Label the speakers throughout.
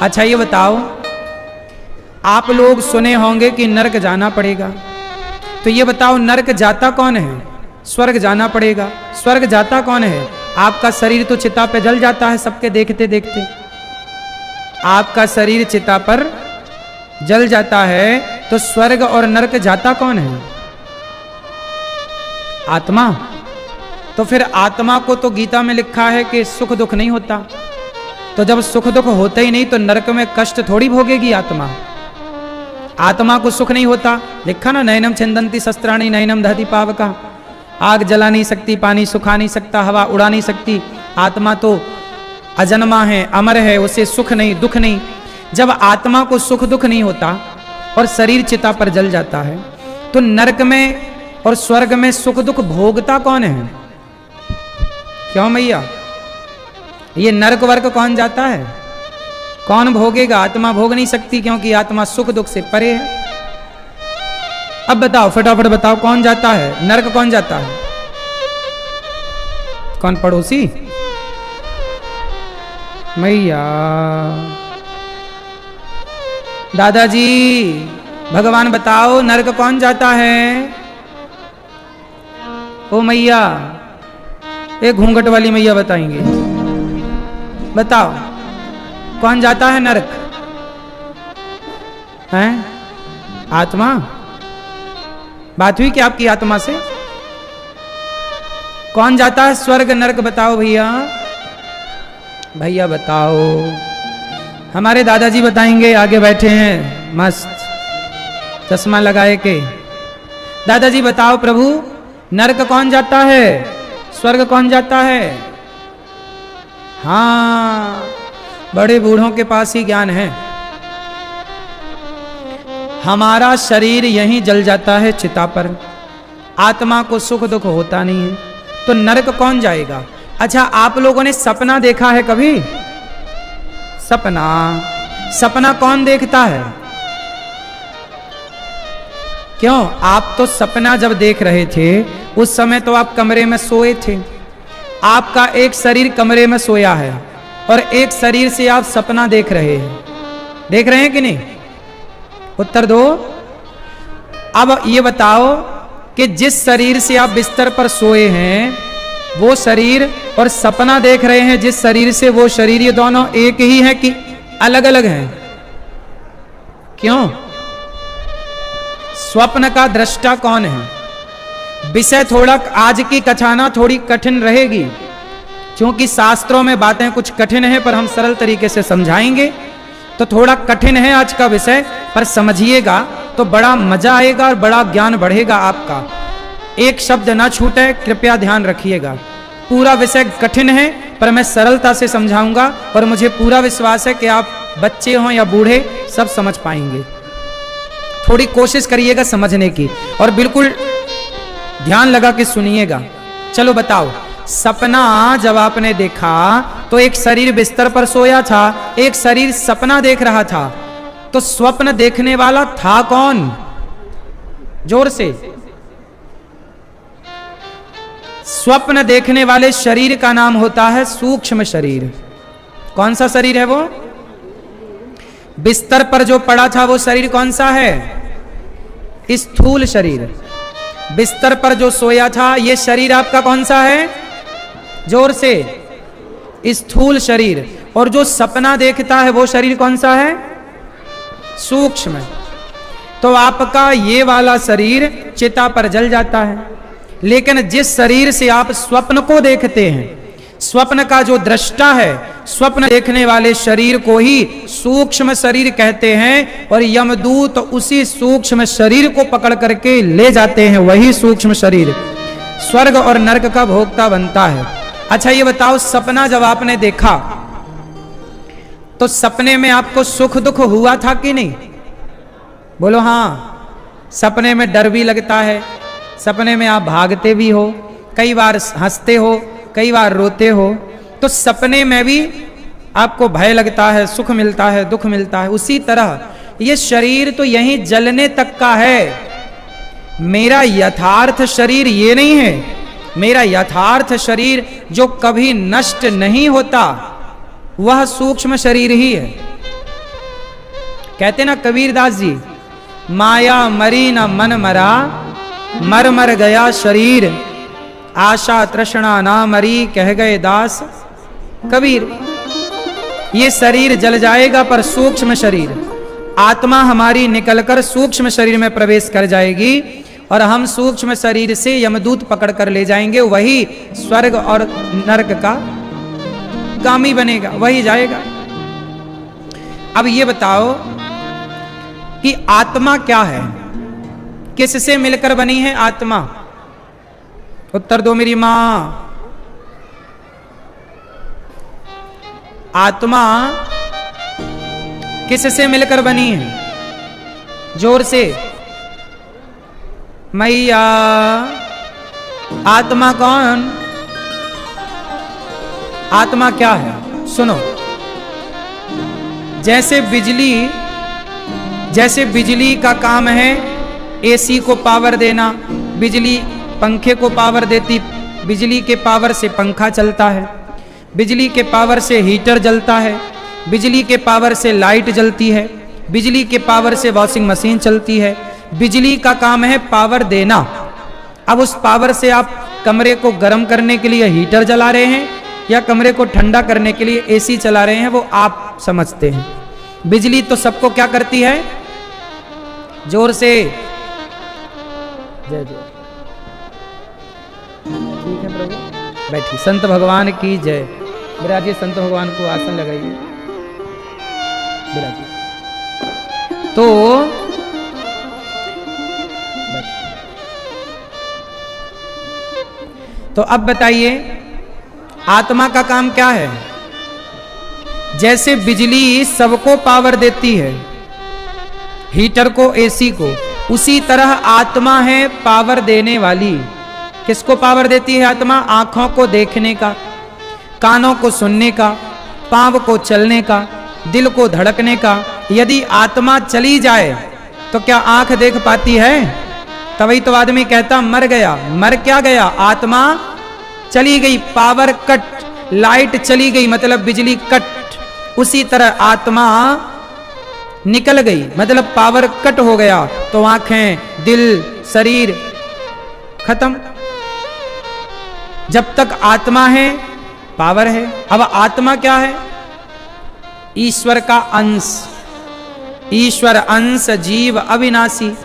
Speaker 1: अच्छा ये बताओ, आप लोग सुने होंगे कि नरक जाना पड़ेगा, तो ये बताओ नरक जाता कौन है? स्वर्ग जाना पड़ेगा। स्वर्ग जाता कौन है? आपका शरीर तो चिता पे जल जाता है सबके देखते देखते। आपका शरीर चिता पर जल जाता है, तो स्वर्ग और नरक जाता कौन है? आत्मा। तो फिर आत्मा को तो गीता में लिखा है कि सुख दुख नहीं होता, तो जब सुख दुख होते ही नहीं तो नरक में कष्ट थोड़ी भोगेगी आत्मा। आत्मा को सुख नहीं होता, लिखा ना, नैनम छिंदंती शस्त्राणी नैनम दहति पावका। आग जला नहीं सकती, पानी सुखा नहीं सकता, हवा उड़ा नहीं सकती। आत्मा तो अजन्मा है, अमर है, उसे सुख नहीं दुख नहीं। जब आत्मा को सुख दुख नहीं होता और शरीर चिता पर जल जाता है, तो नरक में और स्वर्ग में सुख दुख भोगता कौन है? क्यों मैया, ये नरक वर्ग कौन जाता है? कौन भोगेगा? आत्मा भोग नहीं सकती, क्योंकि आत्मा सुख दुख से परे है। अब बताओ, फटाफट बताओ, कौन जाता है नरक? कौन जाता है? कौन? पड़ोसी? मैया, दादाजी, भगवान बताओ नरक कौन जाता है? ओ मैया, एक घूंघट वाली मैया बताएंगे, बताओ कौन जाता है नरक? हैं? आत्मा? बात हुई क्या आपकी आत्मा से? कौन जाता है स्वर्ग नरक? बताओ भैया, भैया बताओ। हमारे दादाजी बताएंगे, आगे बैठे हैं मस्त चश्मा लगाए के। दादाजी बताओ प्रभु, नरक कौन जाता है, स्वर्ग कौन जाता है? हाँ, बड़े बूढ़ों के पास ही ज्ञान है। हमारा शरीर यहीं जल जाता है चिता पर, आत्मा को सुख दुख होता नहीं है, तो नरक कौन जाएगा? अच्छा, आप लोगों ने सपना देखा है कभी? सपना, सपना कौन देखता है? क्यों? आप तो सपना जब देख रहे थे उस समय तो आप कमरे में सोए थे। आपका एक शरीर कमरे में सोया है और एक शरीर से आप सपना देख रहे हैं। देख रहे हैं कि नहीं? उत्तर दो। अब ये बताओ कि जिस शरीर से आप बिस्तर पर सोए हैं वो शरीर और सपना देख रहे हैं जिस शरीर से, वो शरीर, ये दोनों एक ही है कि अलग अलग हैं? क्यों? स्वप्न का दृष्टा कौन है? विषय थोड़ा आज की कथाना थोड़ी कठिन रहेगी, क्योंकि शास्त्रों में बातें कुछ कठिन है, पर हम सरल तरीके से समझाएंगे। तो थोड़ा कठिन है आज का विषय, पर समझिएगा तो बड़ा मजा आएगा और बड़ा ज्ञान बढ़ेगा आपका। एक शब्द ना छूटे, कृपया ध्यान रखिएगा। पूरा विषय कठिन है, पर मैं सरलता से समझाऊंगा और मुझे पूरा विश्वास है कि आप बच्चे हों या बूढ़े सब समझ पाएंगे। थोड़ी कोशिश करिएगा समझने की और बिल्कुल ध्यान लगा के सुनिएगा। चलो बताओ, सपना जब आपने देखा तो एक शरीर बिस्तर पर सोया था, एक शरीर सपना देख रहा था, तो स्वप्न देखने वाला था कौन? जोर से। स्वप्न देखने वाले शरीर का नाम होता है सूक्ष्म शरीर। कौन सा शरीर है वो? बिस्तर पर जो पड़ा था वो शरीर कौन सा है? स्थूल शरीर। बिस्तर पर जो सोया था ये शरीर आपका कौन सा है? जोर से। स्थूल शरीर। और जो सपना देखता है वो शरीर कौन सा है? सूक्ष्म। तो आपका ये वाला शरीर चिता पर जल जाता है, लेकिन जिस शरीर से आप स्वप्न को देखते हैं, स्वप्न का जो दृष्टा है, स्वप्न देखने वाले शरीर को ही सूक्ष्म शरीर कहते हैं, और यमदूत उसी सूक्ष्म शरीर को पकड़ करके ले जाते हैं। वही सूक्ष्म शरीर स्वर्ग और नरक का भोक्ता बनता है। अच्छा ये बताओ, सपना जब आपने देखा तो सपने में आपको सुख दुख हुआ था कि नहीं? बोलो हाँ। सपने में डर भी लगता है, सपने में आप भागते भी हो, कई बार हंसते हो, कई बार रोते हो। तो सपने में भी आपको भय लगता है, सुख मिलता है, दुख मिलता है। उसी तरह ये शरीर तो यहीं जलने तक का है। मेरा यथार्थ शरीर ये नहीं है। मेरा यथार्थ शरीर जो कभी नष्ट नहीं होता वह सूक्ष्म शरीर ही है। कहते ना कबीरदास जी, माया मरी न मन मरा, मर मर गया शरीर, आशा तृष्णा ना मरी, कह गए दास कबीर। ये शरीर जल जाएगा पर सूक्ष्म शरीर, आत्मा हमारी निकलकर सूक्ष्म शरीर में प्रवेश कर जाएगी और हम सूक्ष्म शरीर से यमदूत पकड़ कर ले जाएंगे, वही स्वर्ग और नरक का गामी बनेगा, वही जाएगा। अब ये बताओ कि आत्मा क्या है, किससे मिलकर बनी है आत्मा? उत्तर दो मेरी मां। आत्मा किससे मिलकर बनी है? जोर से मैया। आत्मा कौन? आत्मा क्या है? सुनो, जैसे बिजली का काम है एसी को पावर देना, बिजली पंखे को पावर देती, बिजली के पावर से पंखा चलता है, बिजली के पावर से हीटर जलता है, बिजली के पावर से लाइट जलती है, बिजली के पावर से वॉशिंग मशीन चलती है। बिजली का काम है पावर देना। अब उस पावर से आप कमरे को गर्म करने के लिए हीटर जला रहे हैं या कमरे को ठंडा करने के लिए एसी चला रहे हैं, वो आप समझते हैं। बिजली तो सबको क्या करती है? जोर से जय जय। ठीक है प्रभु, बैठिए। संत भगवान की जय। विराजिए, संत भगवान को आसन लगाइए, विराजिए। तो अब बताइए आत्मा का काम क्या है? जैसे बिजली सबको पावर देती है, हीटर को, एसी को, उसी तरह आत्मा है पावर देने वाली। किसको पावर देती है आत्मा? आंखों को देखने का, कानों को सुनने का, पांव को चलने का, दिल को धड़कने का। यदि आत्मा चली जाए तो क्या आंख देख पाती है? तभी तो आदमी कहता मर गया। मर क्या गया? आत्मा चली गई, पावर कट, लाइट चली गई मतलब बिजली कट। उसी तरह आत्मा निकल गई मतलब पावर कट हो गया, तो आंखें, दिल, शरीर खत्म। जब तक आत्मा है पावर है। अब आत्मा क्या है? ईश्वर का अंश। ईश्वर अंश जीव अविनाशी,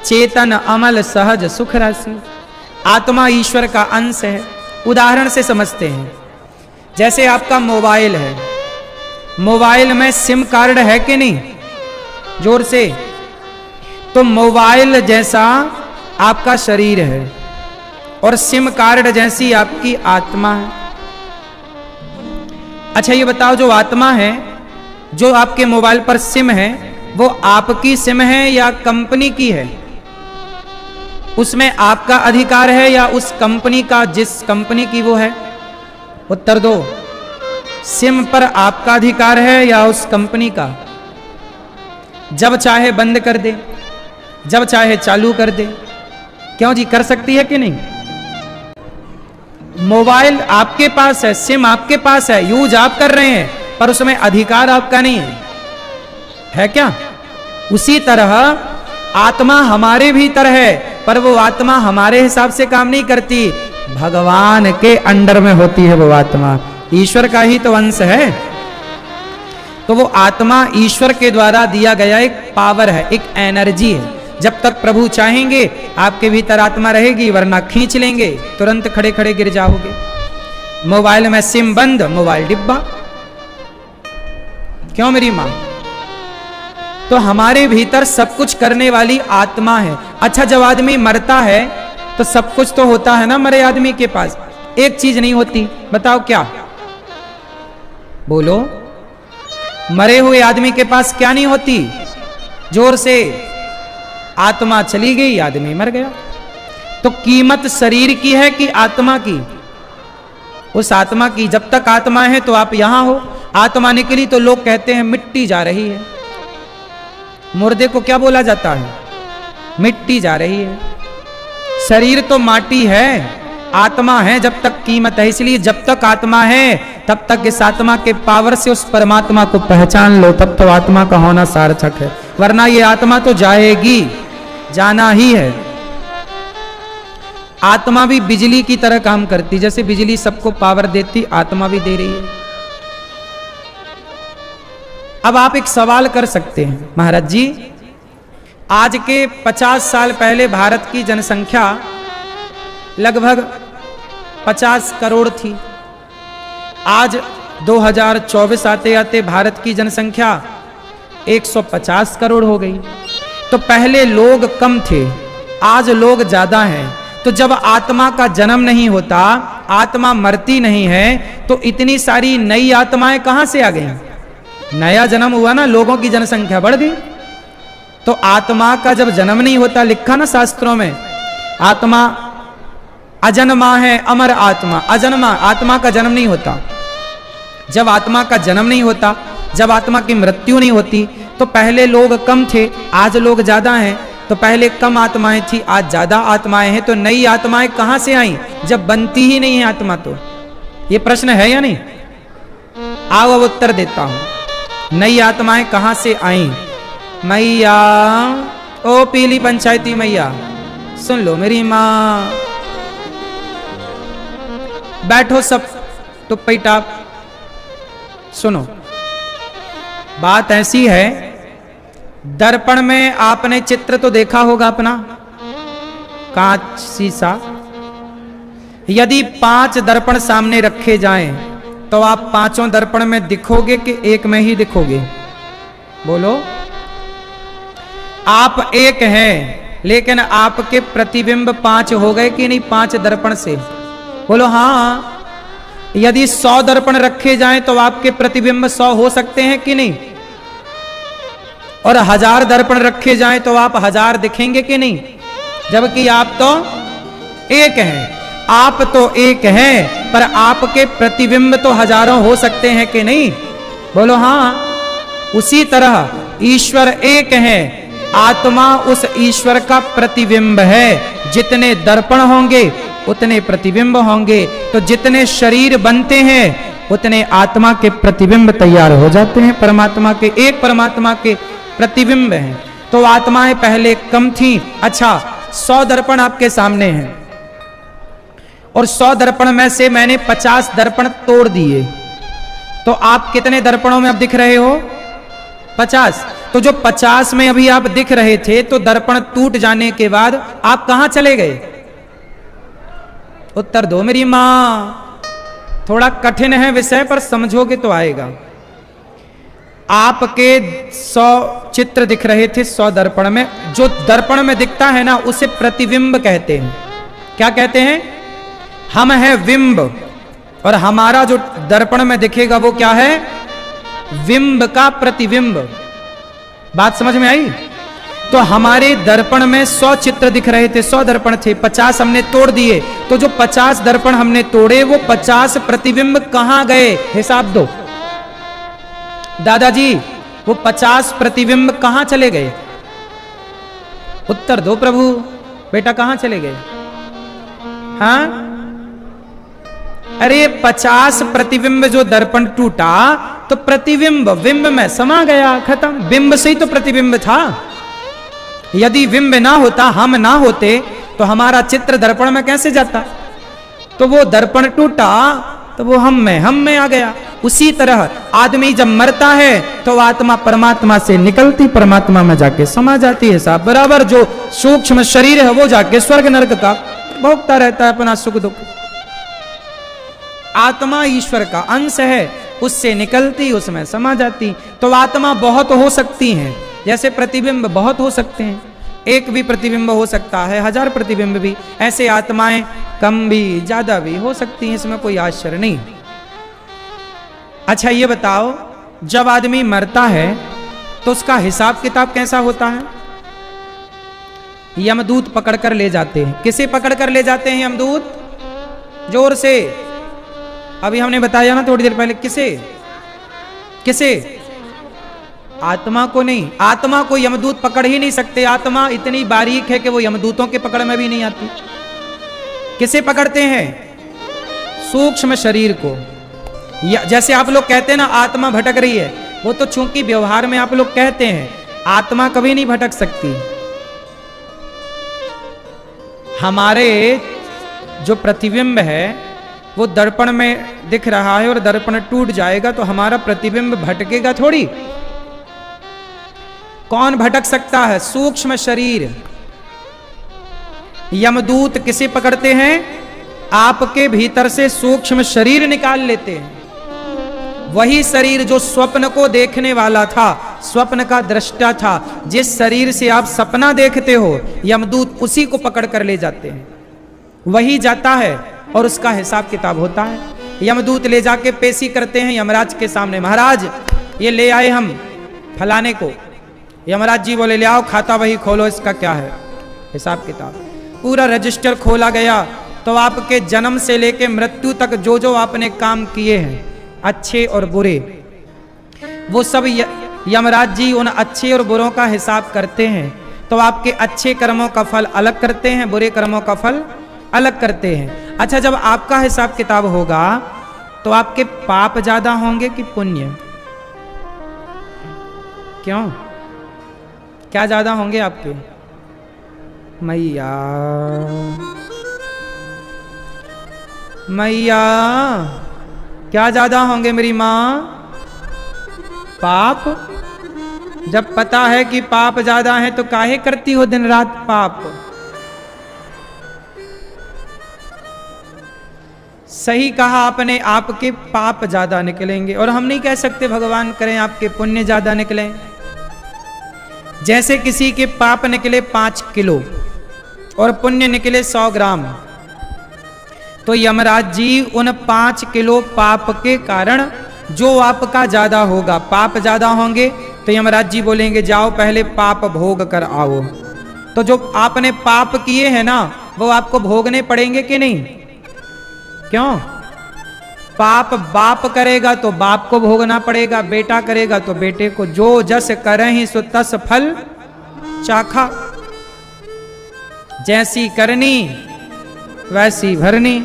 Speaker 1: चेतन अमल सहज सुख राशि। आत्मा ईश्वर का अंश है। उदाहरण से समझते हैं, जैसे आपका मोबाइल है, मोबाइल में सिम कार्ड है कि नहीं? जोर से। तो मोबाइल जैसा आपका शरीर है और सिम कार्ड जैसी आपकी आत्मा है। अच्छा ये बताओ, जो आत्मा है, जो आपके मोबाइल पर सिम है, वो आपकी सिम है या कंपनी की है? उसमें आपका अधिकार है या उस कंपनी का, जिस कंपनी की वो है? उत्तर दो। सिम पर आपका अधिकार है या उस कंपनी का? जब चाहे बंद कर दे, जब चाहे चालू कर दे। क्यों जी, कर सकती है कि नहीं? मोबाइल आपके पास है, सिम आपके पास है, यूज आप कर रहे हैं, पर उसमें अधिकार आपका नहीं है, है क्या? उसी तरह आत्मा हमारे भीतर है, पर वो आत्मा हमारे हिसाब से काम नहीं करती, भगवान के अंडर में होती है वो आत्मा। ईश्वर का ही तो अंश है। तो वो आत्मा ईश्वर के द्वारा दिया गया एक पावर है, एक एनर्जी है। जब तक प्रभु चाहेंगे आपके भीतर आत्मा रहेगी, वरना खींच लेंगे, तुरंत खड़े खड़े गिर जाओगे। मोबाइल में सिम बंद, मोबाइल डिब्बा। क्यों मेरी मां? तो हमारे भीतर सब कुछ करने वाली आत्मा है। अच्छा, जब आदमी मरता है तो सब कुछ तो होता है ना मरे आदमी के पास, एक चीज नहीं होती। बताओ क्या? बोलो। मरे हुए आदमी के पास क्या नहीं होती? जोर से। आत्मा चली गई, आदमी मर गया। तो कीमत शरीर की है कि आत्मा की? उस आत्मा की। जब तक आत्मा है तो आप यहां हो, आत्मा निकली तो लोग कहते हैं मिट्टी जा रही है। मुर्दे को क्या बोला जाता है? मिट्टी जा रही है। शरीर तो माटी है, आत्मा है जब तक कीमत है, इसलिए जब तक आत्मा है तब तक इस आत्मा के पावर से उस परमात्मा को पहचान लो, तब तो आत्मा का होना सार्थक है। वरना ये आत्मा तो जाएगी, जाना ही है। आत्मा भी बिजली की तरह काम करती, जैसे बिजली सबको पावर देती, आत्मा भी दे रही है। अब आप एक सवाल कर सकते हैं, महाराज जी आज के 50 साल पहले भारत की जनसंख्या लगभग 50 करोड़ थी, आज 2024 आते आते भारत की जनसंख्या 150 करोड़ हो गई। तो पहले लोग कम थे, आज लोग ज्यादा हैं। तो जब आत्मा का जन्म नहीं होता, आत्मा मरती नहीं है, तो इतनी सारी नई आत्माएं कहां से आ गई? नया जन्म हुआ ना, लोगों की जनसंख्या बढ़ गई। तो आत्मा का जब जन्म नहीं होता, लिखा ना शास्त्रों में, आत्मा अजन्मा है, अमर आत्मा, अजन्मा आत्मा का जन्म नहीं होता। जब आत्मा का जन्म नहीं होता, जब आत्मा की मृत्यु नहीं होती, तो पहले लोग कम थे, आज लोग ज्यादा हैं। तो पहले कम आत्माएं थी, आज ज्यादा आत्माएं हैं। तो नई आत्माएं कहां से आई जब बनती ही नहीं है आत्मा? तो ये प्रश्न है या नहीं? आओ अब उत्तर देता हूं। नई आत्माएं कहां से आई? मैया, ओ पीली पंचायती मैया, सुन लो मेरी माँ, बैठो सब टुप्पी टाप, सुनो। बात ऐसी है, दर्पण में आपने चित्र तो देखा होगा अपना, कांच शीशा। यदि 5 दर्पण सामने रखे जाएं तो आप पांचों दर्पण में दिखोगे कि एक में ही दिखोगे? बोलो। आप एक हैं, लेकिन आपके प्रतिबिंब 5 हो गए कि नहीं 5 दर्पण से? बोलो हाँ। यदि 100 दर्पण रखे जाएं तो आपके प्रतिबिंब 100 हो सकते हैं कि नहीं? और 1000 दर्पण रखे जाएं तो आप 1000 दिखेंगे कि नहीं? जबकि आप तो एक हैं। आप तो एक हैं, पर आपके प्रतिबिंब तो हजारों हो सकते हैं कि नहीं? बोलो हाँ। उसी तरह ईश्वर एक है, आत्मा उस ईश्वर का प्रतिबिंब है। जितने दर्पण होंगे उतने प्रतिबिंब होंगे। तो जितने शरीर बनते हैं उतने आत्मा के प्रतिबिंब तैयार हो जाते हैं। परमात्मा के, एक परमात्मा के प्रतिबिंब हैं। तो आत्माएं पहले कम थी। अच्छा, 100 दर्पण आपके सामने हैं और 100 दर्पण में से मैंने 50 दर्पण तोड़ दिए, तो आप कितने दर्पणों में अब दिख रहे हो? 50। तो जो 50 में अभी आप दिख रहे थे, तो दर्पण टूट जाने के बाद आप कहां चले गए? उत्तर दो मेरी मां। थोड़ा कठिन है विषय, पर समझोगे तो आएगा। आपके 100 चित्र दिख रहे थे 100 दर्पण में। जो दर्पण में दिखता है ना, उसे प्रतिबिंब कहते हैं। क्या कहते हैं? हम हैं बिंब, और हमारा जो दर्पण में दिखेगा वो क्या है? बिंब का प्रतिबिंब। बात समझ में आई? तो हमारे दर्पण में 100 चित्र दिख रहे थे, 100 दर्पण थे, 50 हमने तोड़ दिए। तो जो 50 दर्पण हमने तोड़े, वो 50 प्रतिबिंब कहां गए? हिसाब दो दादाजी, वो 50 प्रतिबिंब कहां चले गए? उत्तर दो प्रभु। बेटा कहां चले गए? हाँ, अरे 50 प्रतिबिंब जो दर्पण टूटा, तो प्रतिबिंब बिंब में समा गया, खत्म। बिंब से ही तो प्रतिबिंब था। यदि बिंब ना होता, हम ना होते, तो हमारा चित्र दर्पण में कैसे जाता? तो वो दर्पण टूटा, तो वो हम में आ गया। उसी तरह आदमी जब मरता है तो आत्मा परमात्मा से निकलती, परमात्मा में जाके समा जाती है। साहब बराबर जो सूक्ष्म शरीर है वो जाके स्वर्ग नरक का भोगता रहता है अपना सुख दुख। आत्मा ईश्वर का अंश है, उससे निकलती, उसमें समा जाती। तो आत्मा बहुत हो सकती हैं, जैसे प्रतिबिंब बहुत हो सकते हैं। एक भी प्रतिबिंब हो सकता है, 1000 प्रतिबिंब भी। ऐसे आत्माएं कम भी ज्यादा भी हो सकती हैं, इसमें कोई आश्चर्य नहीं। अच्छा ये बताओ, जब आदमी मरता है तो उसका हिसाब किताब कैसा होता है? यमदूत पकड़ कर ले जाते हैं। किसे पकड़ कर ले जाते हैं यमदूत? जोर से। अभी हमने बताया ना थोड़ी देर पहले, किसे? किसे? आत्मा को नहीं। आत्मा को यमदूत पकड़ ही नहीं सकते। आत्मा इतनी बारीक है कि वो यमदूतों के पकड़ में भी नहीं आती। किसे पकड़ते हैं? सूक्ष्म शरीर को। जैसे आप लोग कहते हैं ना आत्मा भटक रही है, वो तो चूंकि व्यवहार में आप लोग कहते हैं, आत्मा कभी नहीं भटक सकती। हमारे जो प्रतिबिंब है वो दर्पण में दिख रहा है और दर्पण टूट जाएगा तो हमारा प्रतिबिंब भटकेगा थोड़ी। कौन भटक सकता है? सूक्ष्म शरीर। यमदूत किसे पकड़ते हैं? आपके भीतर से सूक्ष्म शरीर निकाल लेते हैं। वही शरीर जो स्वप्न को देखने वाला था, स्वप्न का दृष्टा था, जिस शरीर से आप सपना देखते हो, यमदूत उसी को पकड़ कर ले जाते हैं। वही जाता है और उसका हिसाब किताब होता है। यमदूत ले जाके पेशी करते हैं यमराज के सामने। महाराज ये ले आए हम फलाने को। यमराज जी बोले ले आओ, खाता वही खोलो, इसका क्या है हिसाब किताब। पूरा रजिस्टर खोला गया तो आपके जन्म से लेके मृत्यु तक जो जो आपने काम किए हैं, अच्छे और बुरे, वो सब यमराज जी उन अच्छे और बुरों का हिसाब करते हैं। तो आपके अच्छे कर्मों का फल अलग करते हैं, बुरे कर्मों का फल अलग करते हैं। अच्छा, जब आपका हिसाब किताब होगा तो आपके पाप ज्यादा होंगे कि पुण्य? क्यों? क्या ज्यादा होंगे आपके? मैया मैया क्या ज्यादा होंगे मेरी माँ? पाप। जब पता है कि पाप ज्यादा है तो काहे करती हो दिन रात पाप? सही कहा आपने, आपके पाप ज्यादा निकलेंगे। और हम नहीं कह सकते भगवान करें आपके पुण्य ज्यादा निकलें। जैसे किसी के पाप निकले 5 किलो और पुण्य निकले 100 ग्राम, तो यमराज जी उन 5 किलो पाप के कारण जो आपका ज्यादा होगा, पाप ज्यादा होंगे, तो यमराज जी बोलेंगे जाओ पहले पाप भोग कर आओ। तो जो आपने पाप किए हैं ना, वो आपको भोगने पड़ेंगे कि नहीं? क्यों? पाप बाप करेगा तो बाप को भोगना पड़ेगा, बेटा करेगा तो बेटे को। जो जस करहि सो तस फल चाखा। जैसी करनी वैसी भरनी।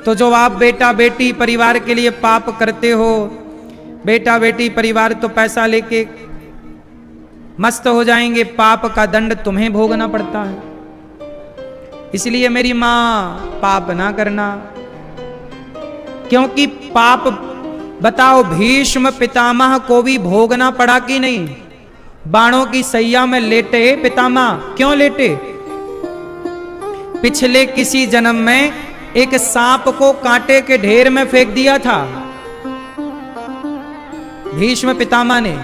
Speaker 1: तो जो आप बेटा बेटी परिवार के लिए पाप करते हो, बेटा बेटी परिवार तो पैसा लेके मस्त हो जाएंगे, पाप का दंड तुम्हें भोगना पड़ता है। इसलिए मेरी मां पाप ना करना। क्योंकि पाप, बताओ, भीष्म पितामह को भी भोगना पड़ा कि नहीं? बाणों की सैया में लेटे पितामह, क्यों लेटे? पिछले किसी जन्म में एक सांप को कांटे के ढेर में फेंक दिया था भीष्म पितामह ने।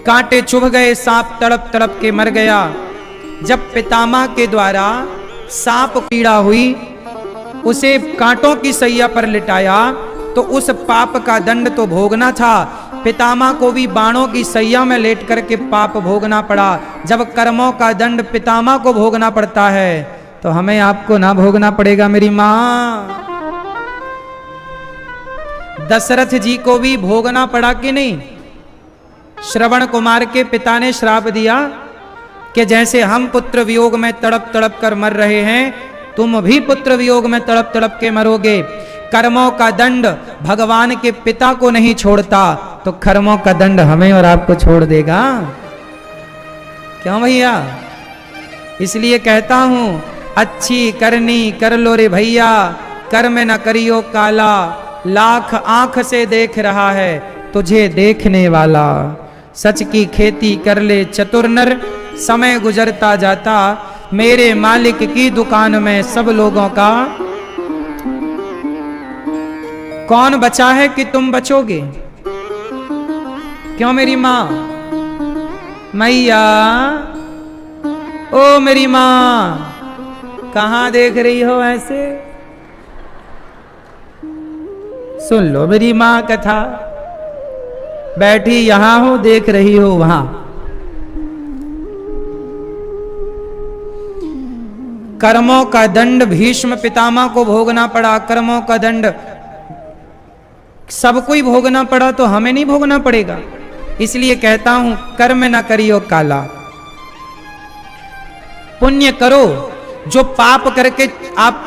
Speaker 1: कांटे चुभ गए, सांप तड़प तड़प के मर गया। जब पितामह के द्वारा सांप पीड़ा हुई, उसे कांटों की सैया पर लिटाया, तो उस पाप का दंड तो भोगना था। पितामह को भी बाणों की सैया में लेट करके पाप भोगना पड़ा। जब कर्मों का दंड पितामह को भोगना पड़ता है तो हमें आपको ना भोगना पड़ेगा मेरी मां? दशरथ जी को भी भोगना पड़ा कि नहीं? श्रवण कुमार के पिता ने श्राप दिया कि जैसे हम पुत्र वियोग में तड़प तड़प कर मर रहे हैं, तुम भी पुत्र वियोग में तड़प तड़प के मरोगे। कर्मों का दंड भगवान के पिता को नहीं छोड़ता, तो कर्मों का दंड हमें और आपको छोड़ देगा। क्यों भैया? इसलिए कहता हूं, अच्छी करनी कर लो रे भैया, कर्म न करियो काला। लाख आंख से देख रहा है तुझे देखने वाला। सच की खेती कर ले चतुर नर, समय गुजरता जाता मेरे मालिक की दुकान में सब लोगों का। कौन बचा है कि तुम बचोगे? क्यों मेरी मां? मैया, ओ मेरी मां, कहां देख रही हो ऐसे? सुन लो मेरी मां कथा। बैठी यहां हो, देख रही हो वहां। कर्मों का दंड भीष्म पितामह को भोगना पड़ा। कर्मों का दंड सबको ही भोगना पड़ा, तो हमें नहीं भोगना पड़ेगा? इसलिए कहता हूं, कर्म ना करियो काला। पुण्य करो। जो पाप करके आप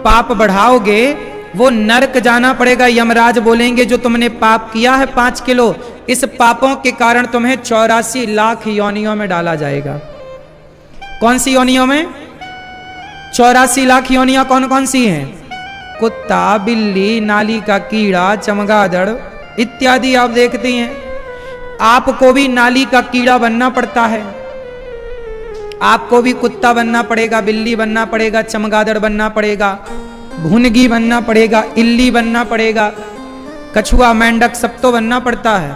Speaker 1: पाप बढ़ाओगे वो नरक जाना पड़ेगा। यमराज बोलेंगे जो तुमने पाप किया है 5 किलो, इस पापों के कारण तुम्हें 84 लाख योनियों में डाला जाएगा। कौन सी योनियों में? 84 लाख योनियां कौन कौन सी हैं? कुत्ता, बिल्ली, नाली का कीड़ा, चमगादड़ इत्यादि आप देखते हैं। आपको भी नाली का कीड़ा बनना पड़ता है, आपको भी कुत्ता बनना पड़ेगा, बिल्ली बनना पड़ेगा, चमगादड़ बनना पड़ेगा, भुनगी बनना पड़ेगा, इल्ली बनना पड़ेगा, कछुआ, मेंढक सब तो बनना पड़ता है।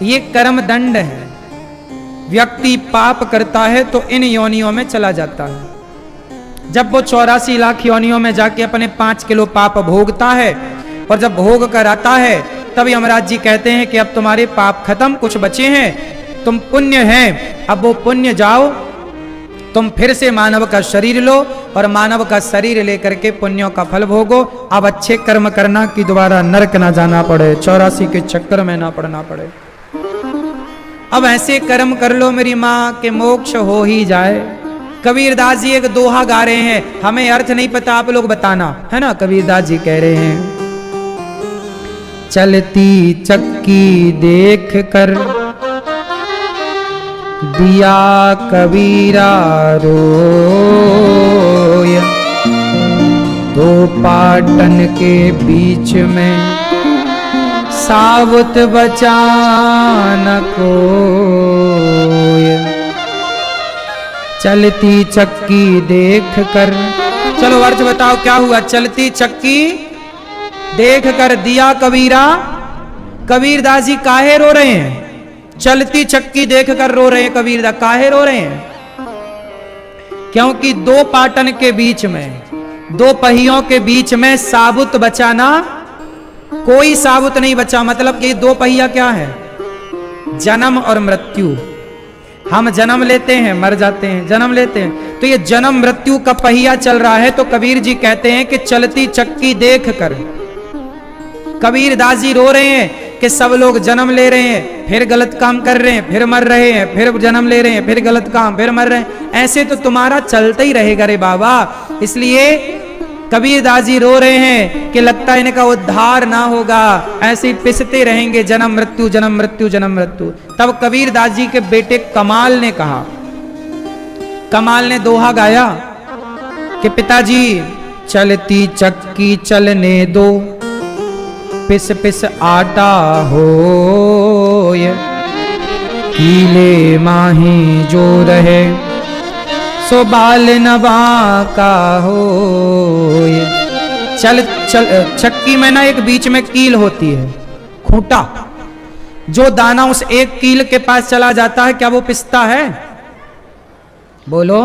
Speaker 1: ये कर्म दंड है। व्यक्ति पाप करता है तो इन योनियों में चला जाता है। जब वो 84 लाख योनियों में जाके अपने 5 किलो पाप भोगता है और जब भोग कर आता है तब यमराज जी कहते हैं कि अब तुम्हारे पाप खत्म, कुछ बचे हैं, तुम पुण्य हैं, अब वो पुण्य जाओ, तुम फिर से मानव का शरीर लो और मानव का शरीर लेकर के पुण्यों का फल भोगो। अब अच्छे कर्म करना कि दोबारा नरक ना जाना पड़े, 84 के चक्कर में ना पड़ना पड़े। अब ऐसे कर्म कर लो मेरी माँ के मोक्ष हो ही जाए। कबीरदास जी एक दोहा गा रहे हैं, हमें अर्थ नहीं पता, आप लोग बताना, है ना। कबीरदास जी कह रहे हैं, चलती चक्की देख कर दिया कबीरा रोय, दो पाटन के बीच में साबुत बचा न कोय। चलती चक्की देख कर, चलो अर्थ बताओ क्या हुआ? चलती चक्की देख कर दिया कबीरा। कबीरदास जी काहे रो रहे हैं? चलती चक्की देख कर रो रहे हैं कबीरदास। काहे रो रहे हैं? क्योंकि दो पाटन के बीच में, दो पहियों के बीच में साबुत बचाना, कोई साबुत नहीं बचा। मतलब कि दो पहिया क्या है? जन्म और मृत्यु। हम जन्म लेते हैं, मर जाते हैं, जन्म लेते हैं, तो ये जन्म मृत्यु का पहिया चल रहा है। तो कबीर जी कहते हैं कि चलती चक्की देख कर। कबीरदास जी रो रहे हैं कि सब लोग जन्म ले रहे हैं, फिर गलत काम कर रहे हैं, फिर मर रहे हैं, फिर जन्म ले रहे हैं, फिर गलत काम, फिर मर रहे हैं। ऐसे तो तुम्हारा चलता ही रहेगा रे बाबा। इसलिए कबीरदास जी रो रहे हैं कि लगता है इनका उद्धार ना होगा, ऐसे ही पिसते रहेंगे, जन्म मृत्यु, जन्म मृत्यु, जन्म मृत्यु। तब कबीरदास जी के बेटे कमाल ने कहा, कमाल ने दोहा गाया कि पिताजी चलती चक्की चलने दो, पिस पिस आटा होय, कीले माही जो रहे सो बाल नबा का होय। चल चक्की में ना एक बीच में कील होती है, खूंटा, जो दाना उस एक कील के पास चला जाता है, क्या वो पिसता है? बोलो।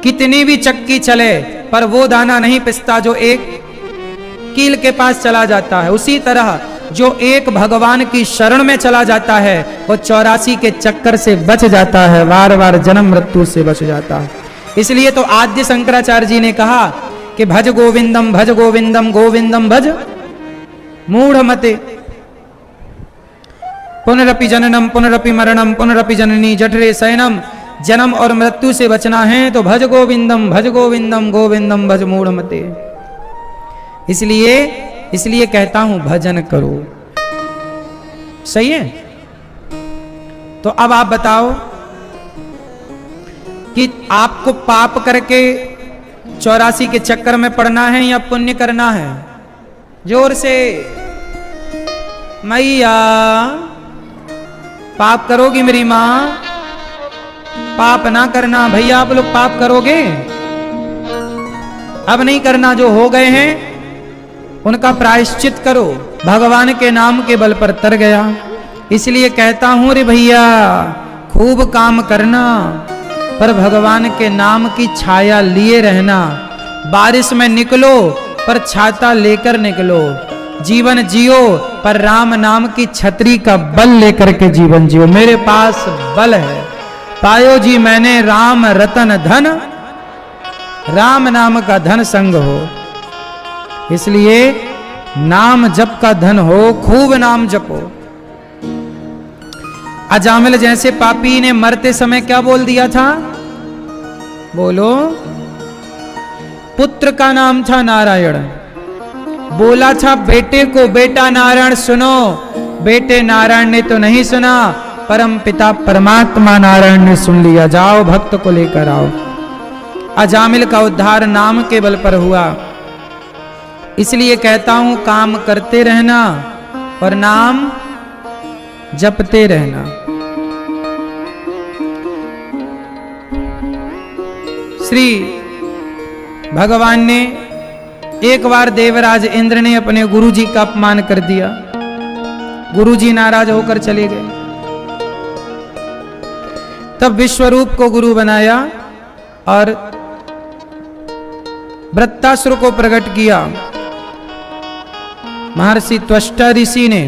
Speaker 1: कितनी भी चक्की चले पर वो दाना नहीं पिसता जो एक कील के पास चला जाता है। उसी तरह जो एक भगवान की शरण में चला जाता है वो 84 के चक्कर से बच जाता है, बार बार जन्म मृत्यु से बच जाता है। इसलिए तो आद्य शंकराचार्य जी ने कहा कि भज गोविंदम गोविंदम भज मूढ़मते, पुनरपि जननम पुनरपि मरणम पुनरपि जननी जठरे शयनम। जन्म और मृत्यु से बचना है तो भज गोविंदम गोविंदम भज मूढ़मते। इसलिए कहता हूं भजन करो। सही है? तो अब आप बताओ कि आपको पाप करके 84 के चक्कर में पड़ना है या पुण्य करना है? जोर से मैया। पाप करोगी मेरी मां? पाप ना करना भैया। आप लोग पाप करोगे? अब नहीं करना, जो हो गए हैं उनका प्रायश्चित करो। भगवान के नाम के बल पर तर गया। इसलिए कहता हूं रे भैया, खूब काम करना पर भगवान के नाम की छाया लिए रहना। बारिश में निकलो पर छाता लेकर निकलो। जीवन जियो पर राम नाम की छतरी का बल लेकर के जीवन जियो। मेरे पास बल है, पायो जी मैंने राम रतन धन, राम नाम का धन संग हो। इसलिए नाम जप का धन हो, खूब नाम जपो। अजामिल जैसे पापी ने मरते समय क्या बोल दिया था? बोलो। पुत्र का नाम था नारायण। बोला था बेटे को, बेटा नारायण सुनो। बेटे नारायण ने तो नहीं सुना, परम पिता परमात्मा नारायण ने सुन लिया। जाओ भक्त को लेकर आओ। अजामिल का उद्धार नाम के बल पर हुआ। इसलिए कहता हूं काम करते रहना और नाम जपते रहना। श्री भगवान ने एक बार देवराज इंद्र ने अपने गुरुजी का अपमान कर दिया। गुरुजी नाराज होकर चले गए। तब विश्वरूप को गुरु बनाया और वृत्तासुर को प्रकट किया महर्षि त्वष्टा ऋषि ने।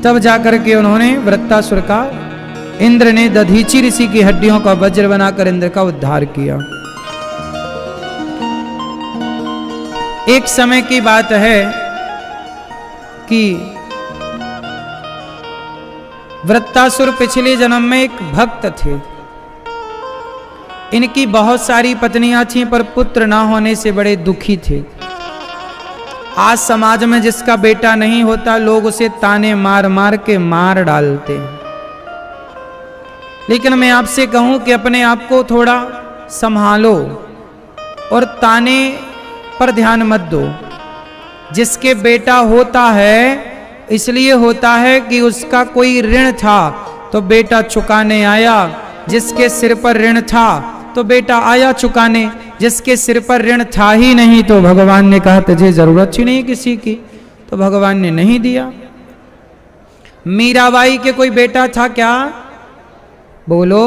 Speaker 1: तब जाकर के उन्होंने वृत्तासुर का, इंद्र ने दधीचि ऋषि की हड्डियों का वज्र बनाकर इंद्र का उद्धार किया। एक समय की बात है कि वृत्तासुर पिछले जन्म में एक भक्त थे। इनकी बहुत सारी पत्नियां थीं, पर पुत्र ना होने से बड़े दुखी थे। आज समाज में जिसका बेटा नहीं होता, लोग उसे ताने मार मार के मार डालते हैं। लेकिन मैं आपसे कहूं कि अपने आप को थोड़ा संभालो और ताने पर ध्यान मत दो। जिसके बेटा होता है इसलिए होता है कि उसका कोई ऋण था तो बेटा चुकाने आया। जिसके सिर पर ऋण था तो बेटा आया चुकाने। जिसके सिर पर ऋण था ही नहीं तो भगवान ने कहा तुझे जरूरत ही नहीं किसी की, तो भगवान ने नहीं दिया। मीराबाई के कोई बेटा था क्या? बोलो।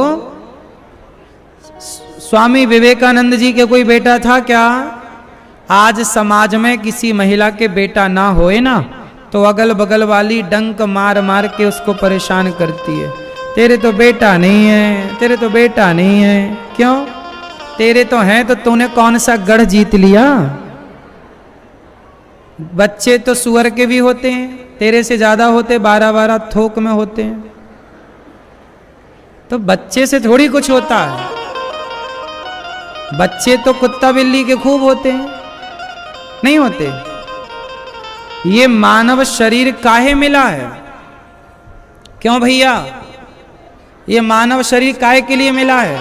Speaker 1: स्वामी विवेकानंद जी के कोई बेटा था क्या? आज समाज में किसी महिला के बेटा ना होए ना तो अगल बगल वाली डंक मार मार के उसको परेशान करती है। तेरे तो बेटा नहीं है, तेरे तो बेटा नहीं है। क्यों? तेरे तो हैं तो तूने कौन सा गढ़ जीत लिया? बच्चे तो सुअर के भी होते हैं, तेरे से ज्यादा होते, 12-12 थोक में होते हैं। तो बच्चे से थोड़ी कुछ होता है। बच्चे तो कुत्ता बिल्ली के खूब होते हैं, नहीं होते। ये मानव शरीर काहे मिला है? क्यों भैया? ये मानव शरीर काहे के लिए मिला है?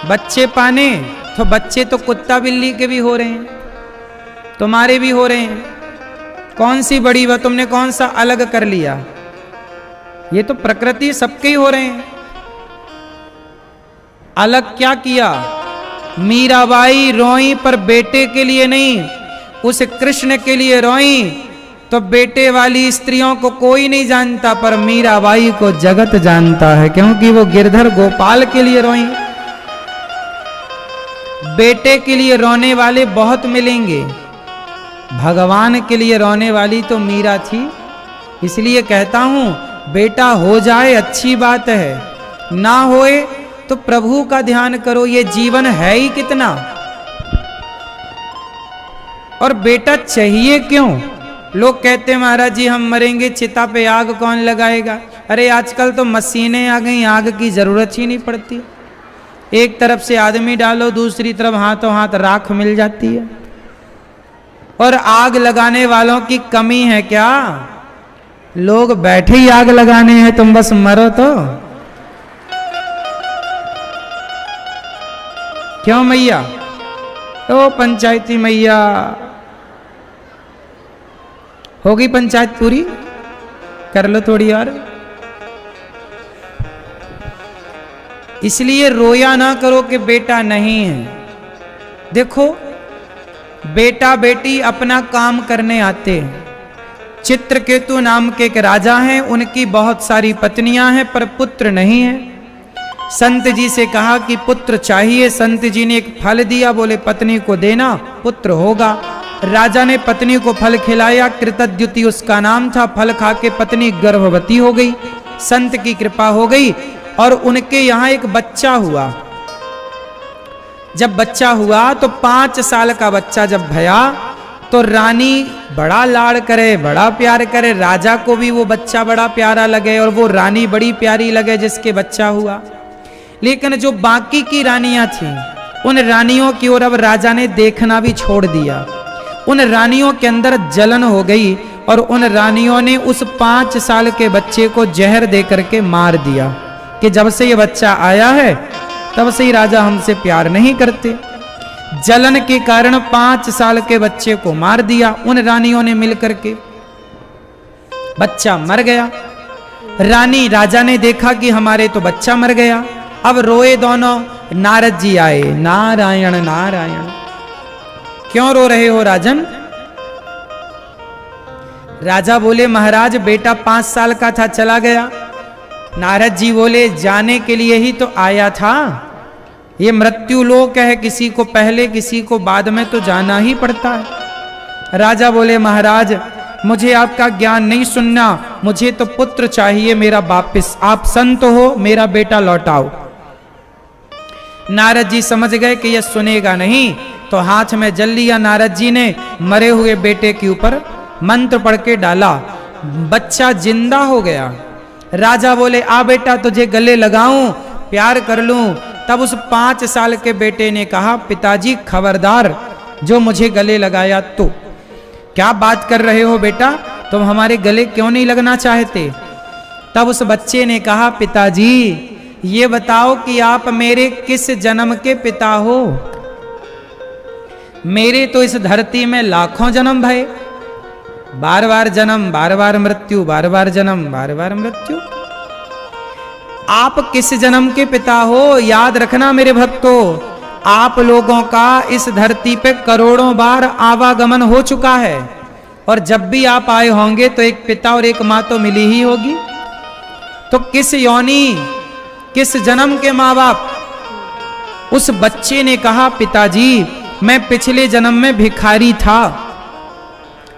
Speaker 1: बच्चे पाने। तो बच्चे तो कुत्ता बिल्ली के भी हो रहे हैं, तुम्हारे भी हो रहे हैं। कौन सी बड़ी बात, तुमने कौन सा अलग कर लिया? ये तो प्रकृति सबके ही हो रहे हैं। अलग क्या किया? मीराबाई रोई पर बेटे के लिए नहीं, उस कृष्ण के लिए रोई। तो बेटे वाली स्त्रियों को कोई नहीं जानता, पर मीराबाई को जगत जानता है, क्योंकि वो गिरधर गोपाल के लिए रोई। बेटे के लिए रोने वाले बहुत मिलेंगे, भगवान के लिए रोने वाली तो मीरा थी। इसलिए कहता हूं बेटा हो जाए अच्छी बात है, ना होए तो प्रभु का ध्यान करो। ये जीवन है ही कितना, और बेटा चाहिए क्यों? लोग कहते महाराज जी हम मरेंगे चिता पे आग कौन लगाएगा? अरे आजकल तो मशीनें आ गई, आग की जरूरत ही नहीं पड़ती। एक तरफ से आदमी डालो, दूसरी तरफ हाथों हाथ राख मिल जाती है। और आग लगाने वालों की कमी है क्या? लोग बैठे ही आग लगाने हैं, तुम बस मरो तो। क्यों मैया? ओ पंचायती मैया, होगी पंचायत पूरी? कर लो थोड़ी और। इसलिए रोया ना करो कि बेटा नहीं है। देखो बेटा बेटी अपना काम करने आते हैं। चित्रकेतु नाम के एक राजा हैं, उनकी बहुत सारी पत्नियां हैं पर पुत्र नहीं है। संत जी से कहा कि पुत्र चाहिए। संत जी ने एक फल दिया, बोले पत्नी को देना पुत्र होगा। राजा ने पत्नी को फल खिलाया, कृतद्युति उसका नाम था। फल खा के पत्नी गर्भवती हो गई, संत की कृपा हो गई और उनके यहाँ एक बच्चा हुआ। जब बच्चा हुआ तो 5 साल का बच्चा जब भया तो रानी बड़ा लाड़ करे, बड़ा प्यार करे। राजा को भी वो बच्चा बड़ा प्यारा लगे और वो रानी बड़ी प्यारी लगे जिसके बच्चा हुआ। लेकिन जो बाकी की रानियां थीं उन रानियों की ओर अब राजा ने देखना भी छोड़ दिया। उन रानियों के अंदर जलन हो गई और उन रानियों ने उस 5 साल के बच्चे को जहर दे करके मार दिया कि जब से ये बच्चा आया है तब से ही राजा हमसे प्यार नहीं करते। जलन के कारण 5 साल के बच्चे को मार दिया उन रानियों ने मिलकर के। बच्चा मर गया। रानी राजा ने देखा कि हमारे तो बच्चा मर गया। अब रोए दोनों। नारद जी आए, नारायण नारायण। क्यों रो रहे हो राजन? राजा बोले महाराज बेटा 5 साल का था चला गया। नारद जी बोले जाने के लिए ही तो आया था। ये मृत्यु लोक है, किसी को पहले किसी को बाद में तो जाना ही पड़ता है। राजा बोले महाराज मुझे आपका ज्ञान नहीं सुनना, मुझे तो पुत्र चाहिए मेरा वापिस। आप संत हो, मेरा बेटा लौटाओ। नारद जी समझ गए कि यह सुनेगा नहीं, तो हाथ में जल लिया नारद जी ने, मरे हुए बेटे के ऊपर मंत्र पढ़ के डाला। बच्चा जिंदा हो गया। राजा बोले आ बेटा तुझे गले लगाऊं, प्यार कर लूं। तब उस 5 साल के बेटे ने कहा पिताजी खबरदार, जो मुझे गले लगाया तो। क्या बात कर रहे हो बेटा, तुम हमारे गले क्यों नहीं लगना चाहते? तब उस बच्चे ने कहा पिताजी ये बताओ कि आप मेरे किस जन्म के पिता हो? मेरे तो इस धरती में लाखों जन्म भये, बार बार जन्म, बार बार मृत्यु, बार बार जन्म, बार बार मृत्यु। आप किस जन्म के पिता हो? याद रखना मेरे भक्तों, आप लोगों का इस धरती पे करोड़ों बार आवागमन हो चुका है, और जब भी आप आए होंगे तो एक पिता और एक माँ तो मिली ही होगी। तो किस योनि, किस जन्म के माँ बाप? उस बच्चे ने कहा पिताजी मैं पिछले जन्म में भिखारी था,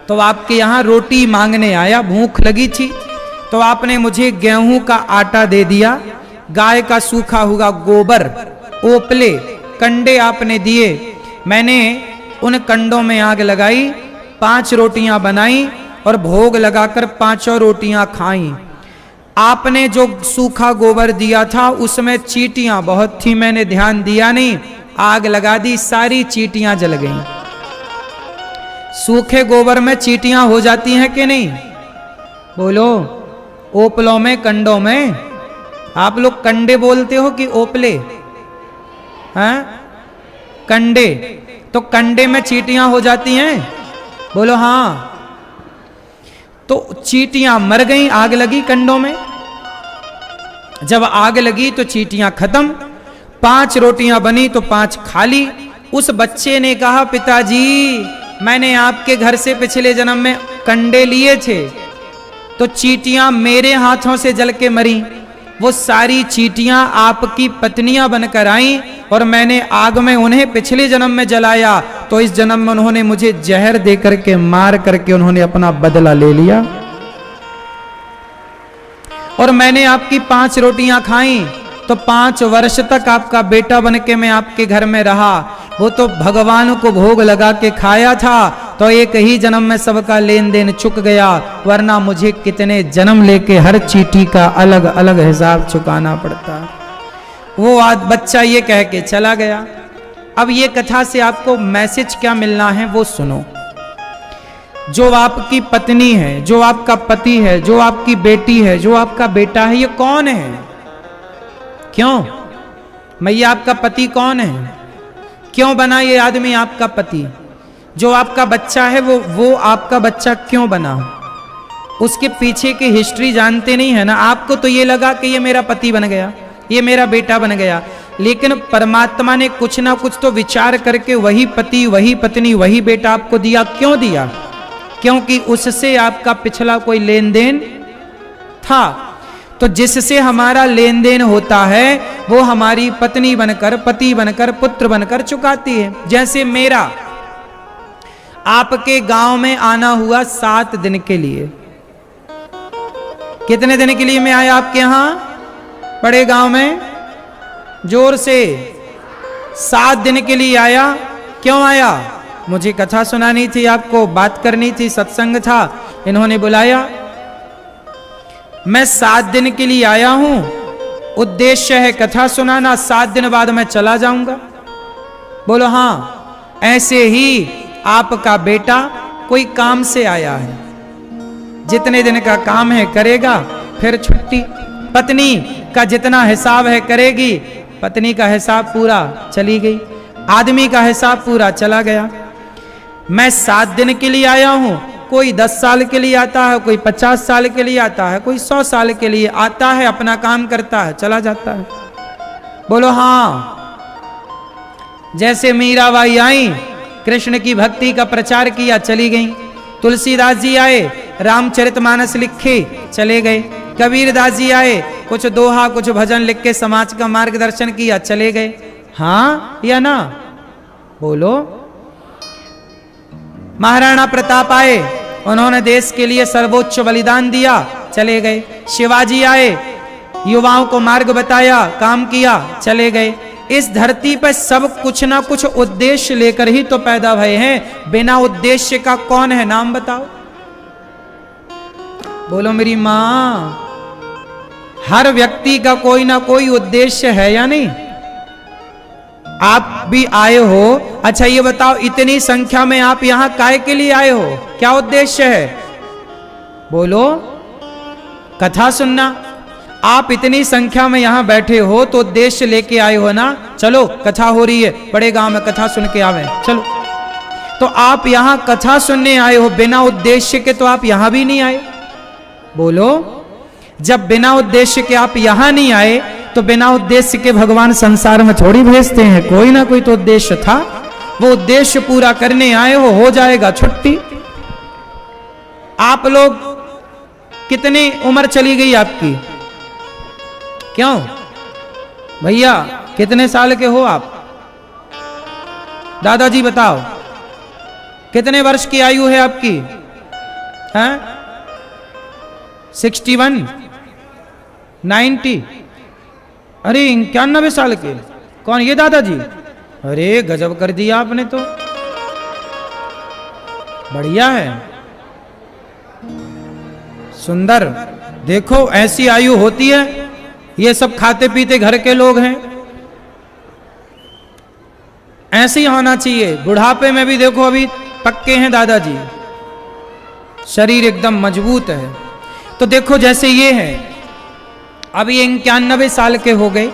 Speaker 1: तो आपके यहाँ रोटी मांगने आया, भूख लगी थी, तो आपने मुझे गेहूं का आटा दे दिया, गाय का सूखा हुआ गोबर, ओपले, कंडे आपने दिए। मैंने उन कंडों में आग लगाई, 5 रोटियां बनाई और भोग लगाकर 5 रोटियां खाई। आपने जो सूखा गोबर दिया था उसमें चींटियां बहुत थी, मैंने ध्यान दिया नहीं, आग लगा दी, सारी चींटियां जल गईं। सूखे गोबर में चींटियां हो जाती हैं कि नहीं? बोलो। ओपलों में, कंडों में। आप लोग कंडे बोलते हो कि ओपले? हैं? कंडे। तो कंडे में चींटियां हो जाती हैं? बोलो हाँ। तो चींटियां मर गईं, आग लगी कंडों में। जब आग लगी तो चींटियां खत्म, 5 रोटियां बनी तो 5 खा ली। उस बच्चे ने कहा पिताजी मैंने आपके घर से पिछले जन्म में कंडे लिए थे, तो चींटियां मेरे हाथों से जल के मरी। वो सारी चींटियां आपकी पत्नियां बनकर आईं और मैंने आग में उन्हें पिछले जन्म में जलाया, तो इस जन्म में उन्होंने मुझे जहर दे करके मार करके उन्होंने अपना बदला ले लिया। और मैंने आपकी 5 रोटियां खाई, तो 5 वर्ष तक आपका बेटा बन के मैं आपके घर में रहा। वो तो भगवान को भोग लगा के खाया था, तो एक ही जन्म में सबका लेन देन चुक गया, वरना मुझे कितने जन्म लेके हर चींटी का अलग अलग हिसाब चुकाना पड़ता। वो आज बच्चा ये कह के चला गया। अब ये कथा से आपको मैसेज क्या मिलना है वो सुनो। जो आपकी पत्नी है, जो आपका पति है, जो आपकी बेटी है, जो आपका बेटा है, ये कौन है? क्यों मैया आपका पति कौन है? क्यों बना ये आदमी आपका पति? जो आपका बच्चा है वो आपका बच्चा क्यों बना? उसके पीछे की हिस्ट्री जानते नहीं है ना। आपको तो ये लगा कि ये मेरा पति बन गया, ये मेरा बेटा बन गया, लेकिन परमात्मा ने कुछ ना कुछ तो विचार करके वही पति, वही पत्नी, वही बेटा आपको दिया। क्यों दिया? क्योंकि उससे आपका पिछला कोई लेन देन था। तो जिससे हमारा लेन देन होता है वो हमारी पत्नी बनकर, पति बनकर, पुत्र बनकर चुकाती है। जैसे मेरा आपके गांव में आना हुआ 7 दिन के लिए। कितने दिन के लिए मैं आया आपके यहां बड़े गांव में? जोर से 7 दिन के लिए आया। क्यों आया? मुझे कथा सुनानी थी, आपको बात करनी थी, सत्संग था, इन्होंने बुलाया। मैं 7 दिन के लिए आया हूं, उद्देश्य है कथा सुनाना, 7 दिन बाद मैं चला जाऊंगा। बोलो हाँ। ऐसे ही आपका बेटा कोई काम से आया है, जितने दिन का काम है करेगा, फिर छुट्टी। पत्नी का जितना हिसाब है करेगी, पत्नी का हिसाब पूरा, चली गई। आदमी का हिसाब पूरा, चला गया। मैं 7 दिन के लिए आया हूं, कोई 10 साल के लिए आता है, कोई 50 साल के लिए आता है, कोई 100 साल के लिए आता है, अपना काम करता है, चला जाता है। बोलो हाँ। जैसे मीराबाई आई, कृष्ण की भक्ति का प्रचार किया, चली गई। तुलसीदास जी आए, रामचरितमानस लिखे, चले गए। कबीरदास जी आए, कुछ दोहा कुछ भजन लिख के समाज का मार्गदर्शन किया, चले गए। हाँ या ना? बोलो। महाराणा प्रताप आए, उन्होंने देश के लिए सर्वोच्च बलिदान दिया, चले गए। शिवाजी आए, युवाओं को मार्ग बताया, काम किया, चले गए। इस धरती पर सब कुछ ना कुछ उद्देश्य लेकर ही तो पैदा भये हैं। बिना उद्देश्य का कौन है, नाम बताओ। बोलो मेरी मां। हर व्यक्ति का कोई ना कोई उद्देश्य है या नहीं? आप भी आए हो, अच्छा ये बताओ, इतनी संख्या में आप यहां काय के लिए आए हो? क्या उद्देश्य है? बोलो। कथा सुनना। आप इतनी संख्या में यहां बैठे हो तो उद्देश्य लेके आए हो ना। चलो कथा हो रही है, बड़े गांव में कथा सुन के आवे, चलो। तो आप यहां कथा सुनने आए हो, बिना उद्देश्य के तो आप यहां भी नहीं आए। बोलो। जब बिना उद्देश्य के आप यहां नहीं आए, तो बिना उद्देश्य के भगवान संसार में थोड़ी भेजते हैं, कोई ना कोई तो उद्देश्य था। वो उद्देश्य पूरा करने आए हो जाएगा छुट्टी। आप लोग कितनी उम्र चली गई आपकी? क्यों भैया, कितने साल के हो आप? दादाजी बताओ, कितने वर्ष की आयु है आपकी? हैं? 61, 90? अरे 91 साल के? कौन, ये दादाजी? अरे गजब कर दिया आपने तो, बढ़िया है, सुंदर। देखो ऐसी आयु होती है, ये सब खाते पीते घर के लोग हैं, ऐसे ही होना चाहिए। बुढ़ापे में भी देखो अभी पक्के हैं दादाजी, शरीर एकदम मजबूत है। तो देखो जैसे ये है, अभी 91 साल के हो गए,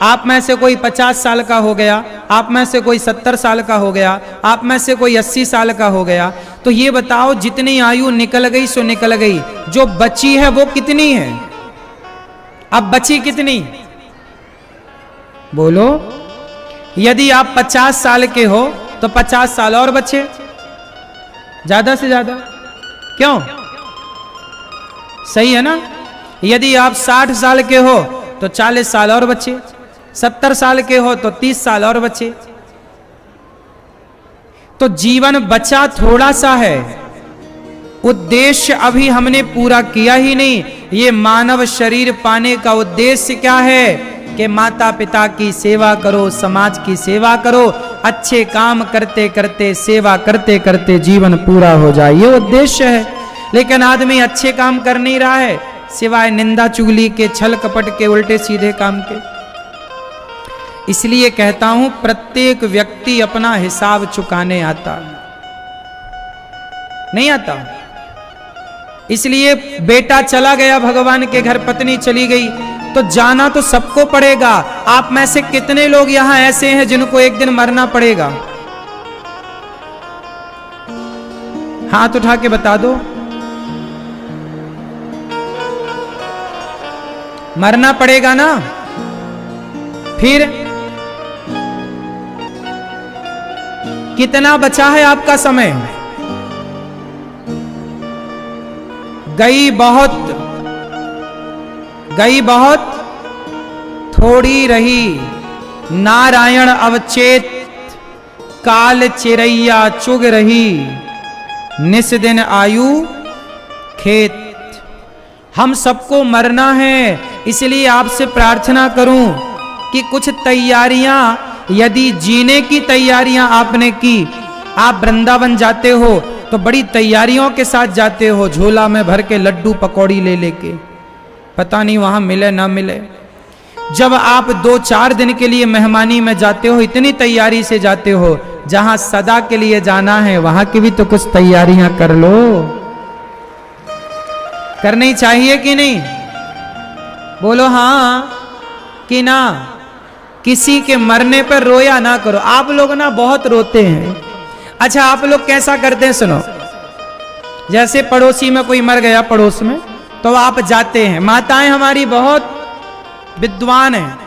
Speaker 1: आप में से कोई 50 साल का हो गया, आप में से कोई 70 साल का हो गया, आप में से कोई 80 साल का हो गया। तो ये बताओ, जितनी आयु निकल गई सो निकल गई, जो बची है वो कितनी है? अब बची कितनी? बोलो। यदि आप 50 साल के हो तो 50 साल और बचे, ज्यादा से ज्यादा। क्यों? सही है ना? यदि आप 60 साल के हो तो 40 साल और बचे, 70 साल के हो तो 30 साल और बचे। तो जीवन बचा थोड़ा सा है, उद्देश्य अभी हमने पूरा किया ही नहीं। ये मानव शरीर पाने का उद्देश्य क्या है? कि माता पिता की सेवा करो, समाज की सेवा करो, अच्छे काम करते करते, सेवा करते करते जीवन पूरा हो जाए, ये उद्देश्य है। लेकिन आदमी अच्छे काम कर नहीं रहा है, सिवाय निंदा चुगली के, छल कपट के, उल्टे सीधे काम के। इसलिए कहता हूं, प्रत्येक व्यक्ति अपना हिसाब चुकाने आता नहीं आता। इसलिए बेटा चला गया भगवान के घर, पत्नी चली गई, तो जाना तो सबको पड़ेगा। आप में से कितने लोग यहां ऐसे हैं जिनको एक दिन मरना पड़ेगा? हाथ उठा के बता दो। मरना पड़ेगा ना? फिर कितना बचा है आपका समय? गई बहुत थोड़ी रही। नारायण अवचेत काल चिरैया चुग रही। निस दिन आयु खेत। हम सबको मरना है, इसलिए आपसे प्रार्थना करूं कि कुछ तैयारियां, यदि जीने की तैयारियां आपने की, आप वृंदावन जाते हो तो बड़ी तैयारियों के साथ जाते हो, झोला में भर के लड्डू पकौड़ी ले लेके, पता नहीं वहां मिले ना मिले। जब आप 2-4 दिन के लिए मेहमानी में जाते हो, इतनी तैयारी से जाते हो, जहां सदा के लिए जाना है वहां की भी तो कुछ तैयारियां कर लो। करनी चाहिए कि नहीं? बोलो हां कि ना। किसी के मरने पर रोया ना करो। आप लोग ना बहुत रोते हैं। अच्छा, आप लोग कैसा करते हैं सुनो। जैसे पड़ोसी में कोई मर गया पड़ोस में, तो आप जाते हैं। माताएं हमारी बहुत विद्वान हैं,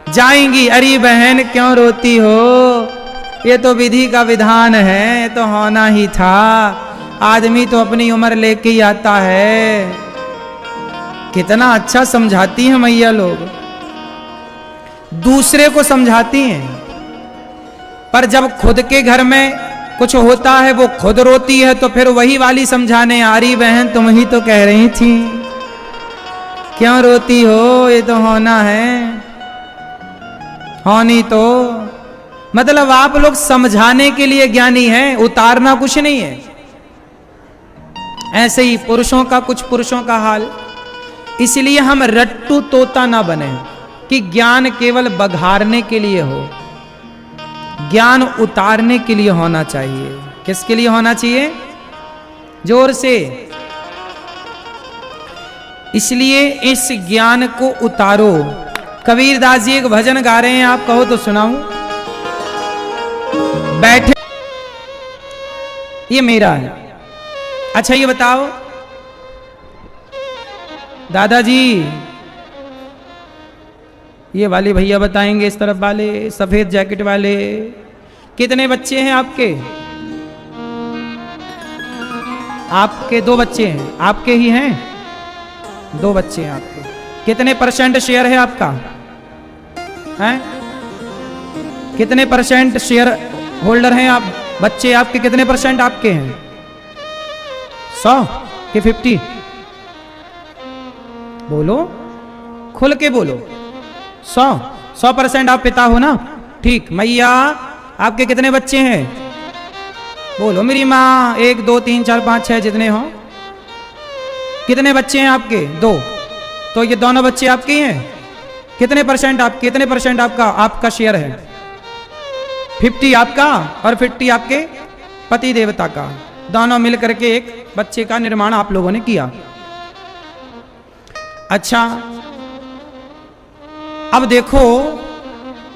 Speaker 1: जाएंगी, अरे बहन क्यों रोती हो, ये तो विधि का विधान है, ये तो होना ही था, आदमी तो अपनी उम्र लेके ही आता है। कितना अच्छा समझाती हैं मैया लोग, दूसरे को समझाती हैं। पर जब खुद के घर में कुछ होता है वो खुद रोती है, तो फिर वही वाली समझाने आ रही, बहन तुम ही तो कह रही थी, क्यों रोती हो, ये तो होना है, होनी तो। मतलब आप लोग समझाने के लिए ज्ञानी हैं, उतारना कुछ नहीं है। ऐसे ही पुरुषों का, कुछ पुरुषों का हाल। इसलिए हम रट्टू तोता ना बने कि ज्ञान केवल बघारने के लिए हो, ज्ञान उतारने के लिए होना चाहिए। किसके लिए होना चाहिए? जोर से। इसलिए इस ज्ञान को उतारो। कबीरदास जी एक भजन गा रहे हैं, आप कहो तो सुनाऊं। बैठे, ये मेरा है। अच्छा ये बताओ दादाजी, ये वाले भैया बताएंगे, इस तरफ वाले सफेद जैकेट वाले, कितने बच्चे हैं आपके? आपके 2 बच्चे हैं। आपके ही हैं? 2 बच्चे हैं आपके। कितने % शेयर है आपका? हैं? कितने % शेयर होल्डर हैं आप? बच्चे आपके कितने % आपके हैं? 100 कि 50? बोलो, खुल के बोलो। 100% आप पिता हो ना? ठीक। मैया आपके कितने बच्चे हैं? बोलो मेरी माँ। 1 2 3 4 5 6 जितने हो। कितने बच्चे हैं आपके? 2। तो ये दोनों बच्चे आपके हैं। कितने % आप, कितने % आपका शेयर है? 50 आपका और 50 आपके पति देवता का। दोनों मिलकर के एक बच्चे का निर्माण आप लोगों ने किया। अच्छा, अब देखो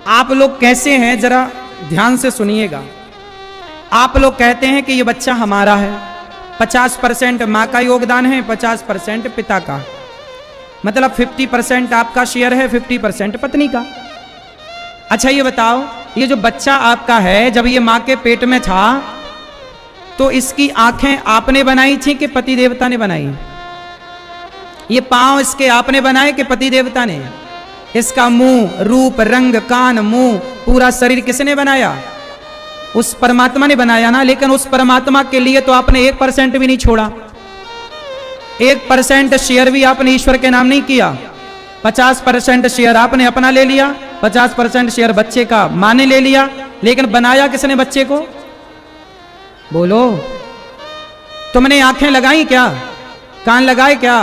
Speaker 1: आप लोग कैसे हैं, जरा ध्यान से सुनिएगा। आप लोग कहते हैं कि ये बच्चा हमारा है। 50% माँ का योगदान है, 50% पिता का। मतलब 50% आपका शेयर है, 50% पत्नी का। अच्छा ये बताओ, ये जो बच्चा आपका है, जब ये माँ के पेट में था तो इसकी आंखें आपने बनाई थी कि पति देवता ने बनाई? ये पांव इसके आपने बनाए कि पति देवता ने? इसका मुंह, रूप, रंग, कान, मुंह, पूरा शरीर किसने बनाया? उस परमात्मा ने बनाया ना। लेकिन उस परमात्मा के लिए तो आपने 1% भी नहीं छोड़ा। 1% शेयर भी आपने ईश्वर के नाम नहीं किया। 50% शेयर आपने अपना ले लिया, 50% शेयर बच्चे का माँ ने ले लिया। लेकिन बनाया किसने बच्चे को? बोलो, तुमने आंखें लगाई क्या? कान लगाए क्या?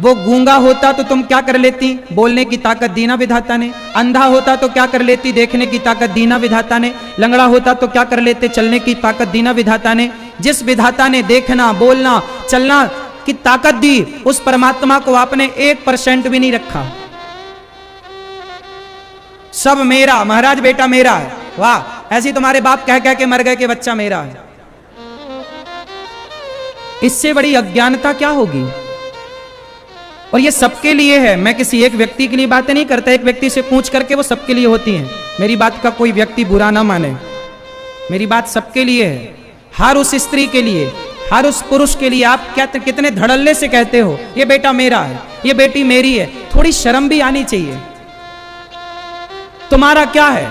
Speaker 1: वो गूंगा होता तो तुम क्या कर लेती? बोलने की ताकत दी ना विधाता ने। अंधा होता तो क्या कर लेती? देखने की ताकत दी ना विधाता ने। लंगड़ा होता तो क्या कर लेते? चलने की ताकत दी ना विधाता ने। जिस विधाता ने देखना, बोलना, चलना की ताकत दी, उस परमात्मा को आपने 1% भी नहीं रखा। सब मेरा, महाराज बेटा मेरा है। वाह, ऐसी तुम्हारे बाप कह कह के मर गए कि बच्चा मेरा है। इससे बड़ी अज्ञानता क्या होगी? और ये सबके लिए है। मैं किसी एक व्यक्ति के लिए बातें नहीं करता। एक व्यक्ति से पूछ करके वो सबके लिए होती हैं। मेरी बात का कोई व्यक्ति बुरा ना माने। मेरी बात सबके लिए है। हर उस स्त्री के लिए, हर उस पुरुष के लिए। आप क्या कितने धड़ल्ले से कहते हो ये बेटा मेरा है, ये बेटी मेरी है। थोड़ी शर्म भी आनी चाहिए। तुम्हारा क्या है?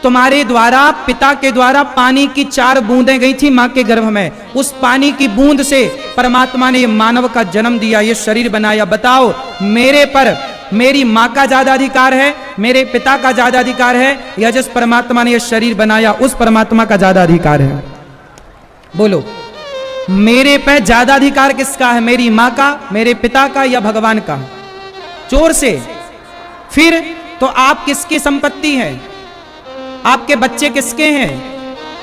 Speaker 1: तुम्हारे द्वारा, पिता के द्वारा पानी की 4 बूंदें गई थी मां के गर्भ में। उस पानी की बूंद से परमात्मा ने मानव का जन्म दिया, ये शरीर बनाया। बताओ, मेरे पर मेरी मां का ज्यादा अधिकार है, मेरे पिता का ज्यादा अधिकार है, या जिस परमात्मा ने ये शरीर बनाया उस परमात्मा का ज्यादा अधिकार है? बोलो, मेरे पे ज्यादा अधिकार किसका है? मेरी मां का, मेरे पिता का, या भगवान का? जोर से। फिर तो आप किसकी संपत्ति है, आपके बच्चे किसके हैं,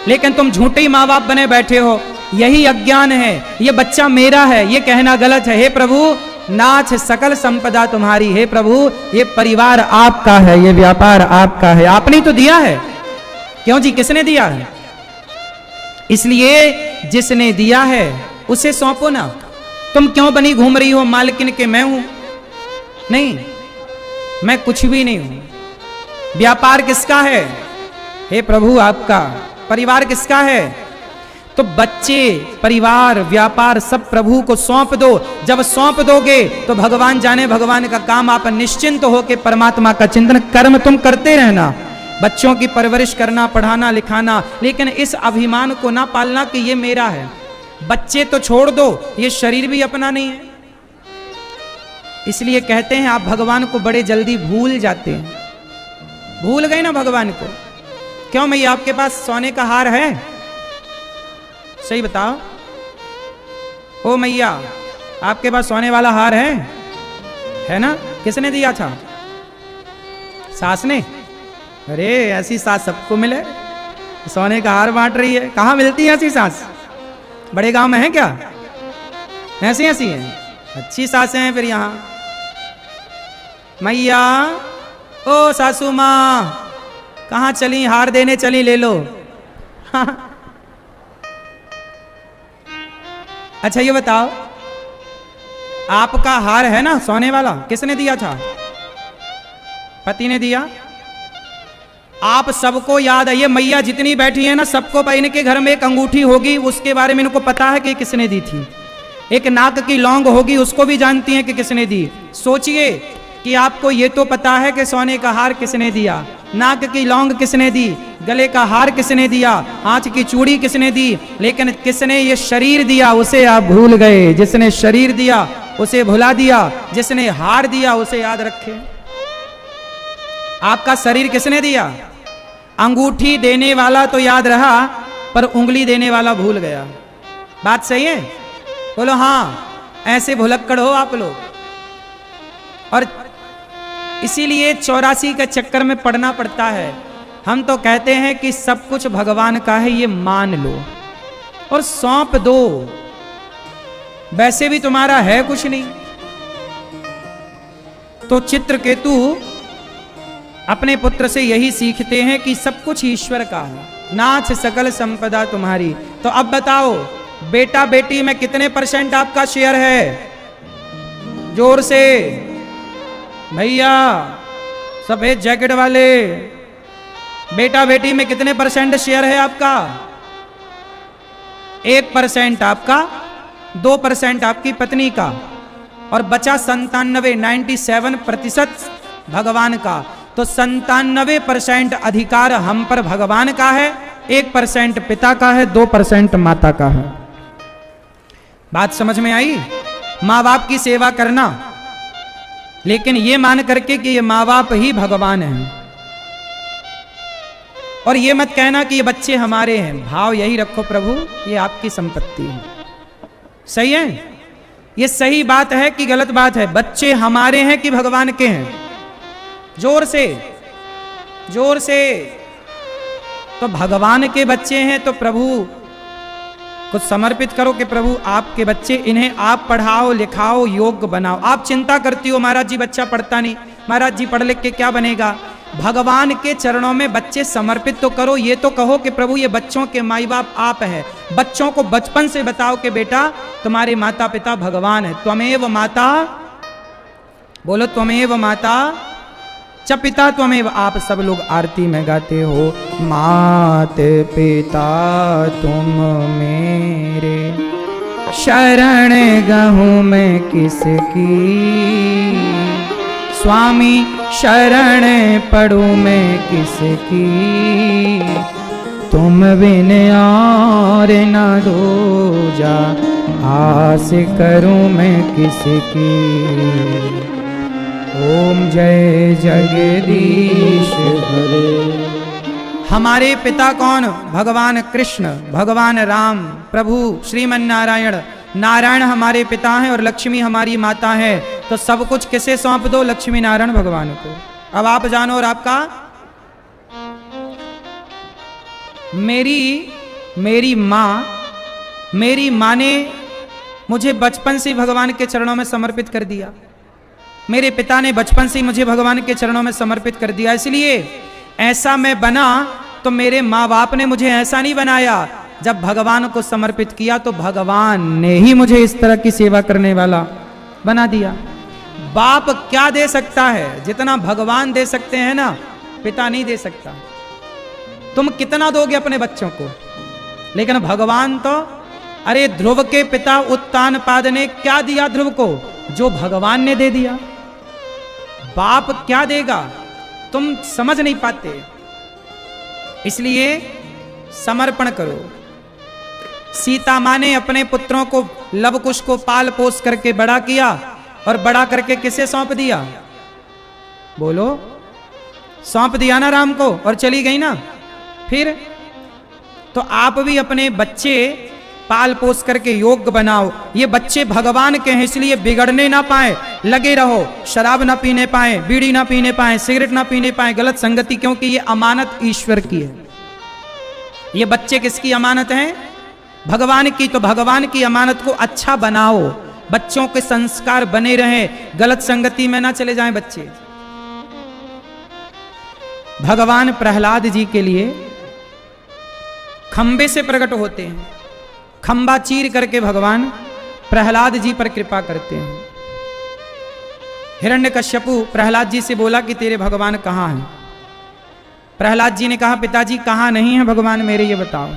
Speaker 1: लेकिन तुम झूठे माँ बाप बने बैठे हो। यही अज्ञान है, ये बच्चा मेरा है, ये कहना गलत है। हे प्रभु, नाथ सकल संपदा तुम्हारी। हे प्रभु, ये परिवार आपका है, ये व्यापार आपका है, आपने तो दिया है। क्यों जी, किसने दिया है? इसलिए जिसने दिया है उसे सौंपो ना। तुम क्यों बनी घूम रही हो मालकिन के मैं हूं? नहीं, मैं कुछ भी नहीं हूं। व्यापार किसका है? हे प्रभु आपका। परिवार किसका है? तो बच्चे, परिवार, व्यापार सब प्रभु को सौंप दो। जब सौंप दोगे तो भगवान जाने भगवान का काम, आप निश्चिंत हो के परमात्मा का चिंतन, कर्म तुम करते रहना। बच्चों की परवरिश करना, पढ़ाना लिखाना, लेकिन इस अभिमान को ना पालना कि ये मेरा है। बच्चे तो छोड़ दो, ये शरीर भी अपना नहीं है। इसलिए कहते हैं आप भगवान को बड़े जल्दी भूल जाते हैं। भूल गए ना भगवान को। क्यों मैया, आपके पास सोने का हार है? सही बताओ। ओ मैया, आपके पास सोने वाला हार है ना? किसने दिया था? सास ने? अरे ऐसी सास सबको मिले, सोने का हार बांट रही है। कहाँ मिलती है ऐसी सास? बड़े गांव में है क्या? ऐसी ऐसी हैं, अच्छी सासें हैं फिर यहाँ। मैया, ओ सासू माँ, कहाँ चली? हार देने चली, ले लो। अच्छा ये बताओ, आपका हार है ना सोने वाला, किसने दिया था? पति ने दिया। आप सबको याद है, ये मैया जितनी बैठी है ना, सबको इनके घर में एक अंगूठी होगी, उसके बारे में इनको पता है कि किसने दी थी। एक नाक की लौंग होगी, उसको भी जानती हैं कि किसने दी। सोचिए कि आपको ये तो पता है कि सोने का हार किसने दिया, नाक की लौंग किसने दी, गले का हार किसने दिया, हाथ की चूड़ी किसने दी, लेकिन किसने ये शरीर दिया उसे आप भूल गए। जिसने शरीर दिया उसे भुला दिया, जिसने हार दिया उसे याद रखे। आपका शरीर किसने दिया? अंगूठी देने वाला तो याद रहा, पर उंगली देने वाला भूल गया। बात सही है? बोलो हाँ। ऐसे भुलक्कड़ हो आप लोग, और इसीलिए 84 के चक्कर में पड़ना पड़ता है। हम तो कहते हैं कि सब कुछ भगवान का है, ये मान लो और सौंप दो। वैसे भी तुम्हारा है कुछ नहीं। तो चित्रकेतु अपने पुत्र से यही सीखते हैं कि सब कुछ ईश्वर का है, नाथ सकल संपदा तुम्हारी। तो अब बताओ, बेटा बेटी में कितने % आपका शेयर है? जोर से भैया, सफेद जैकेट वाले, बेटा बेटी में कितने % शेयर है आपका? 1% आपका, 2% आपकी पत्नी का, और बचा 97% भगवान का। तो 97% अधिकार हम पर भगवान का है, 1% पिता का है, 2% माता का है। बात समझ में आई? माँ बाप की सेवा करना, लेकिन ये मान करके कि ये माँ बाप ही भगवान हैं, और ये मत कहना कि ये बच्चे हमारे हैं। भाव यही रखो, प्रभु ये आपकी संपत्ति है। सही है? ये सही बात है कि गलत बात है? बच्चे हमारे हैं कि भगवान के हैं? जोर से, जोर से। तो भगवान के बच्चे हैं तो प्रभु कुछ समर्पित करो कि प्रभु आपके बच्चे, इन्हें आप पढ़ाओ लिखाओ योग्य बनाओ। आप चिंता करती हो महाराज जी बच्चा पढ़ता नहीं, महाराज जी पढ़ लिख के क्या बनेगा? भगवान के चरणों में बच्चे समर्पित तो करो। ये तो कहो कि प्रभु ये बच्चों के माई बाप आप हैं। बच्चों को बचपन से बताओ कि बेटा तुम्हारे माता पिता भगवान है। त्वमेव माता, बोलो त्वमेव माता च पिता त्वमेव। आप सब लोग आरती में गाते हो, मात पिता तुम मेरे, शरण गहूँ मैं किसकी, स्वामी शरण पढ़ूं मैं किसकी, तुम बिन और न दूजा, आस करूं मैं किसकी। ओम जय जगदीश हरे। हमारे पिता कौन? भगवान कृष्ण, भगवान राम, प्रभु श्रीमन नारायण। नारायण हमारे पिता हैं और लक्ष्मी हमारी माता है। तो सब कुछ किसे सौंप दो? लक्ष्मी नारायण भगवान को। अब आप जानो और आपका मेरी माँ ने मुझे बचपन से भगवान के चरणों में समर्पित कर दिया। मेरे पिता ने बचपन से मुझे भगवान के चरणों में समर्पित कर दिया, इसलिए ऐसा मैं बना। तो मेरे माँ बाप ने मुझे ऐसा नहीं बनाया। जब भगवान को समर्पित किया तो भगवान ने ही मुझे इस तरह की सेवा करने वाला बना दिया। बाप क्या दे सकता है? जितना भगवान दे सकते हैं ना, पिता नहीं दे सकता। तुम कितना दोगे अपने बच्चों को, लेकिन भगवान तो, अरे ध्रुव के पिता उत्तानपाद ने क्या दिया ध्रुव को? जो भगवान ने दे दिया। बाप क्या देगा? तुम समझ नहीं पाते। इसलिए समर्पण करो। सीता मां ने अपने पुत्रों को, लव कुश को पाल पोस करके बड़ा किया, और बड़ा करके किसे सौंप दिया? बोलो, सौंप दिया ना राम को, और चली गई ना। फिर तो आप भी अपने बच्चे पाल पोस करके योग्य बनाओ। ये बच्चे भगवान के हैं, इसलिए बिगड़ने ना पाए, लगे रहो। शराब ना पीने पाए, बीड़ी ना पीने पाए, सिगरेट ना पीने पाए, गलत संगति, क्योंकि ये अमानत ईश्वर की है। ये बच्चे किसकी अमानत है? भगवान की। तो भगवान की अमानत को अच्छा बनाओ, बच्चों के संस्कार बने रहे, गलत संगति में ना चले जाएं बच्चे। भगवान प्रहलाद जी के लिए खंबे से प्रकट होते हैं। खंबा चीर करके भगवान प्रहलाद जी पर कृपा करते हैं। हिरण्यकश्यपु प्रहलाद जी से बोला कि तेरे भगवान कहाँ हैं? प्रहलाद जी ने कहा, पिताजी कहाँ नहीं है भगवान मेरे, ये बताओ।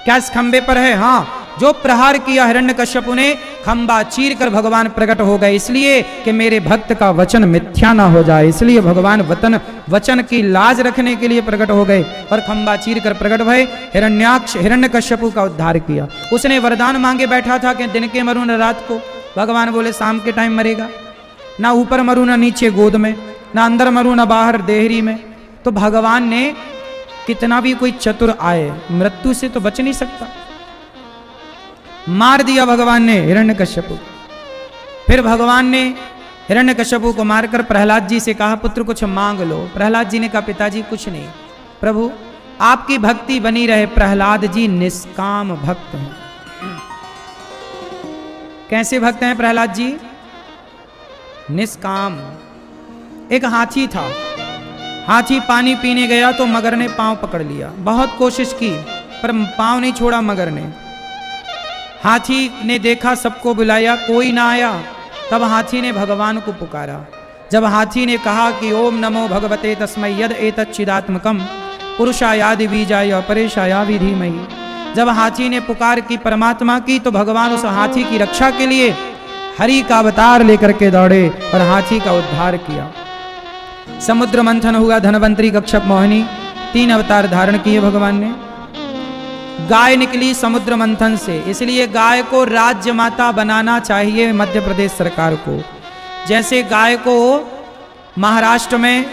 Speaker 1: क्या इस खंबे पर है? हाँ। जो प्रहार किया हिरण्यकश्यपु ने, खंबा चीर कर भगवान प्रकट हो गए, इसलिए कि मेरे भक्त का वचन मिथ्या ना हो जाए। इसलिए भगवान वचन की लाज रखने के लिए प्रकट हो गए और खंबा चीर कर प्रकट भय। हिरण्यकश्यपु का उद्धार किया। उसने वरदान मांगे बैठा था कि दिन के मरू न रात को। भगवान बोले शाम के टाइम मरेगा, ना ऊपर मरू ना नीचे गोद में, ना अंदर मरू ना बाहर देहरी में। तो भगवान ने, कितना भी कोई चतुर आए, मृत्यु से तो बच नहीं सकता। मार दिया भगवान ने हिरण्यकश्यपु। फिर भगवान ने हिरण्यकश्यपु को मारकर प्रहलाद जी से कहा, पुत्र कुछ मांग लो। प्रहलाद जी ने कहा, पिताजी कुछ नहीं, प्रभु आपकी भक्ति बनी रहे। प्रहलाद जी निष्काम भक्त हैं। कैसे भक्त हैं प्रहलाद जी? निष्काम। एक हाथी था, हाथी पानी पीने गया तो मगर ने पांव पकड़ लिया। बहुत कोशिश की पर पांव नहीं छोड़ा मगर ने। हाथी ने देखा, सबको बुलाया, कोई ना आया। तब हाथी ने भगवान को पुकारा। जब हाथी ने कहा कि ओम नमो भगवते तस्मै यद एतच्चिदात्मकम पुरुषायादि बीजाय अपरेशायादि धीमहि। जब हाथी ने पुकार की, परमात्मा की, तो भगवान उस हाथी की रक्षा के लिए हरि का अवतार लेकर के दौड़े और हाथी का उद्धार किया। समुद्र मंथन हुआ, धनवंतरी, कच्छप, मोहिनी, 3 अवतार धारण किए भगवान ने। गाय निकली समुद्र मंथन से, इसलिए गाय को राज्य माता बनाना चाहिए मध्य प्रदेश सरकार को। जैसे गाय को महाराष्ट्र में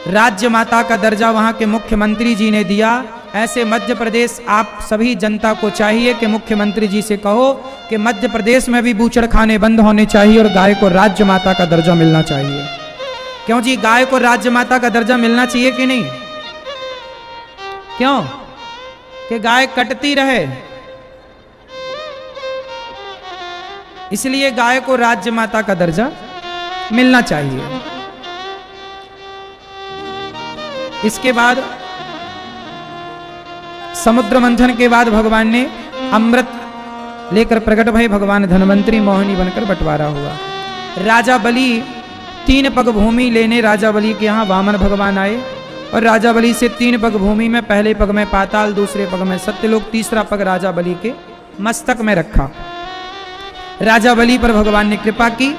Speaker 1: राज्य माता का दर्जा वहां के मुख्यमंत्री जी ने दिया, ऐसे मध्य प्रदेश आप सभी जनता को चाहिए कि मुख्यमंत्री जी से कहो कि मध्य प्रदेश में भी बूचड़ खाने बंद होने चाहिए और गाय को राज्य माता का दर्जा मिलना चाहिए। क्यों जी? गाय को राज्य माता का दर्जा मिलना चाहिए कि नहीं? क्यों? कि गाय कटती रहे, इसलिए गाय को राज्य माता का दर्जा मिलना चाहिए। इसके बाद समुद्र मंथन के बाद भगवान ने अमृत लेकर प्रकट भय। भगवान धनवंतरी मोहिनी बनकर बंटवारा हुआ। राजा बलि 3 पग भूमि लेने राजा बलि के यहाँ वामन भगवान आए और राजा बलि से 3 पग भूमि में, पहले पग में पाताल, दूसरे पग में सत्यलोक, तीसरा पग राजा बलि के मस्तक में रखा। राजा बलि पर भगवान ने कृपा की,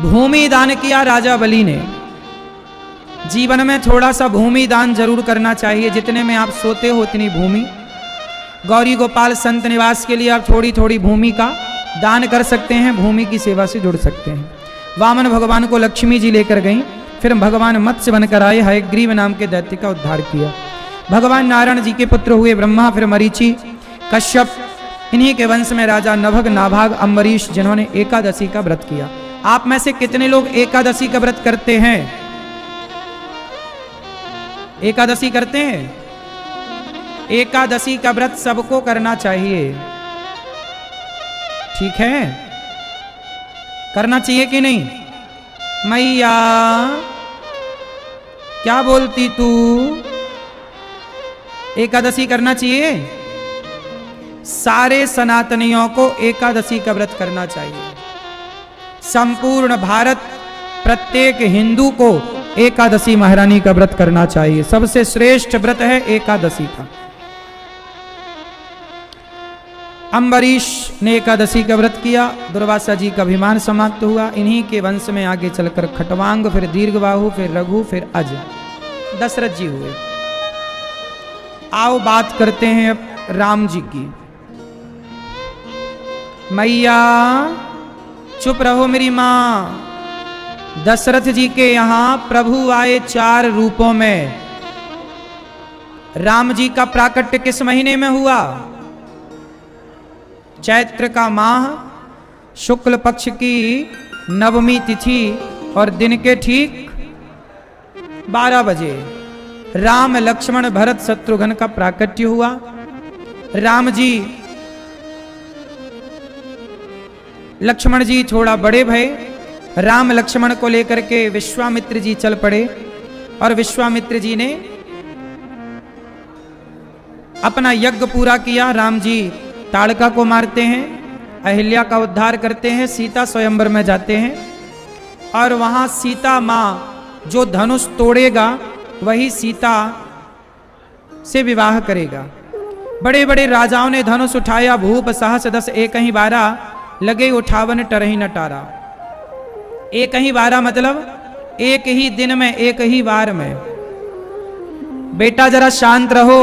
Speaker 1: भूमि दान किया राजा बलि ने। जीवन में थोड़ा सा भूमि दान जरूर करना चाहिए, जितने में आप सोते हो उतनी भूमि। गौरी गोपाल संत निवास के लिए आप थोड़ी थोड़ी भूमि का दान कर सकते हैं, भूमि की सेवा से जुड़ सकते हैं। वामन भगवान को लक्ष्मी जी लेकर गई, फिर भगवान मत्स्य बनकर आए, हयग्रीव नाम के दैत्य का उद्धार किया। भगवान नारायण जी के पुत्र हुए ब्रह्मा, फिर मरीचि, कश्यप, इन्हीं के वंश में राजा नभग, नाभाग, अम्बरीश, जिन्होंने एकादशी का व्रत किया। आप में से कितने लोग एकादशी का व्रत करते हैं? एकादशी करते हैं? एकादशी का व्रत सबको करना चाहिए, ठीक है? करना चाहिए कि नहीं? मैया क्या बोलती तू? एकादशी करना चाहिए? सारे सनातनियों को एकादशी का व्रत करना चाहिए। संपूर्ण भारत, प्रत्येक हिंदू को एकादशी महारानी का व्रत करना चाहिए। सबसे श्रेष्ठ व्रत है एकादशी का। अम्बरीश ने एकादशी का व्रत किया, दुर्वासा जी का अभिमान समाप्त हुआ। इन्हीं के वंश में आगे चलकर खटवांग, फिर दीर्घबाहु, फिर रघु, फिर अज, दशरथ जी हुए। आओ बात करते हैं अब राम जी की। मैया चुप रहो मेरी मां। दशरथ जी के यहां प्रभु आए 4 रूपों में। राम जी का प्राकट्य किस महीने में हुआ? चैत्र का माह, शुक्ल पक्ष की नवमी तिथि और दिन के ठीक 12 बजे राम लक्ष्मण भरत शत्रुघ्न का प्राकट्य हुआ। राम जी, लक्ष्मण जी थोड़ा बड़े भय, राम लक्ष्मण को लेकर के विश्वामित्र जी चल पड़े और विश्वामित्र जी ने अपना यज्ञ पूरा किया। राम जी ताड़का को मारते हैं, अहिल्या का उद्धार करते हैं, सीता स्वयंवर में जाते हैं और वहां सीता मां जो धनुष तोड़ेगा वही सीता से विवाह करेगा। बड़े बड़े राजाओं ने धनुष उठाया, भूप सहस दस एक ही 12 लगे उठावन टरही न टारा। एक ही 12 मतलब एक ही दिन में, एक ही बार में। बेटा जरा शांत रहो,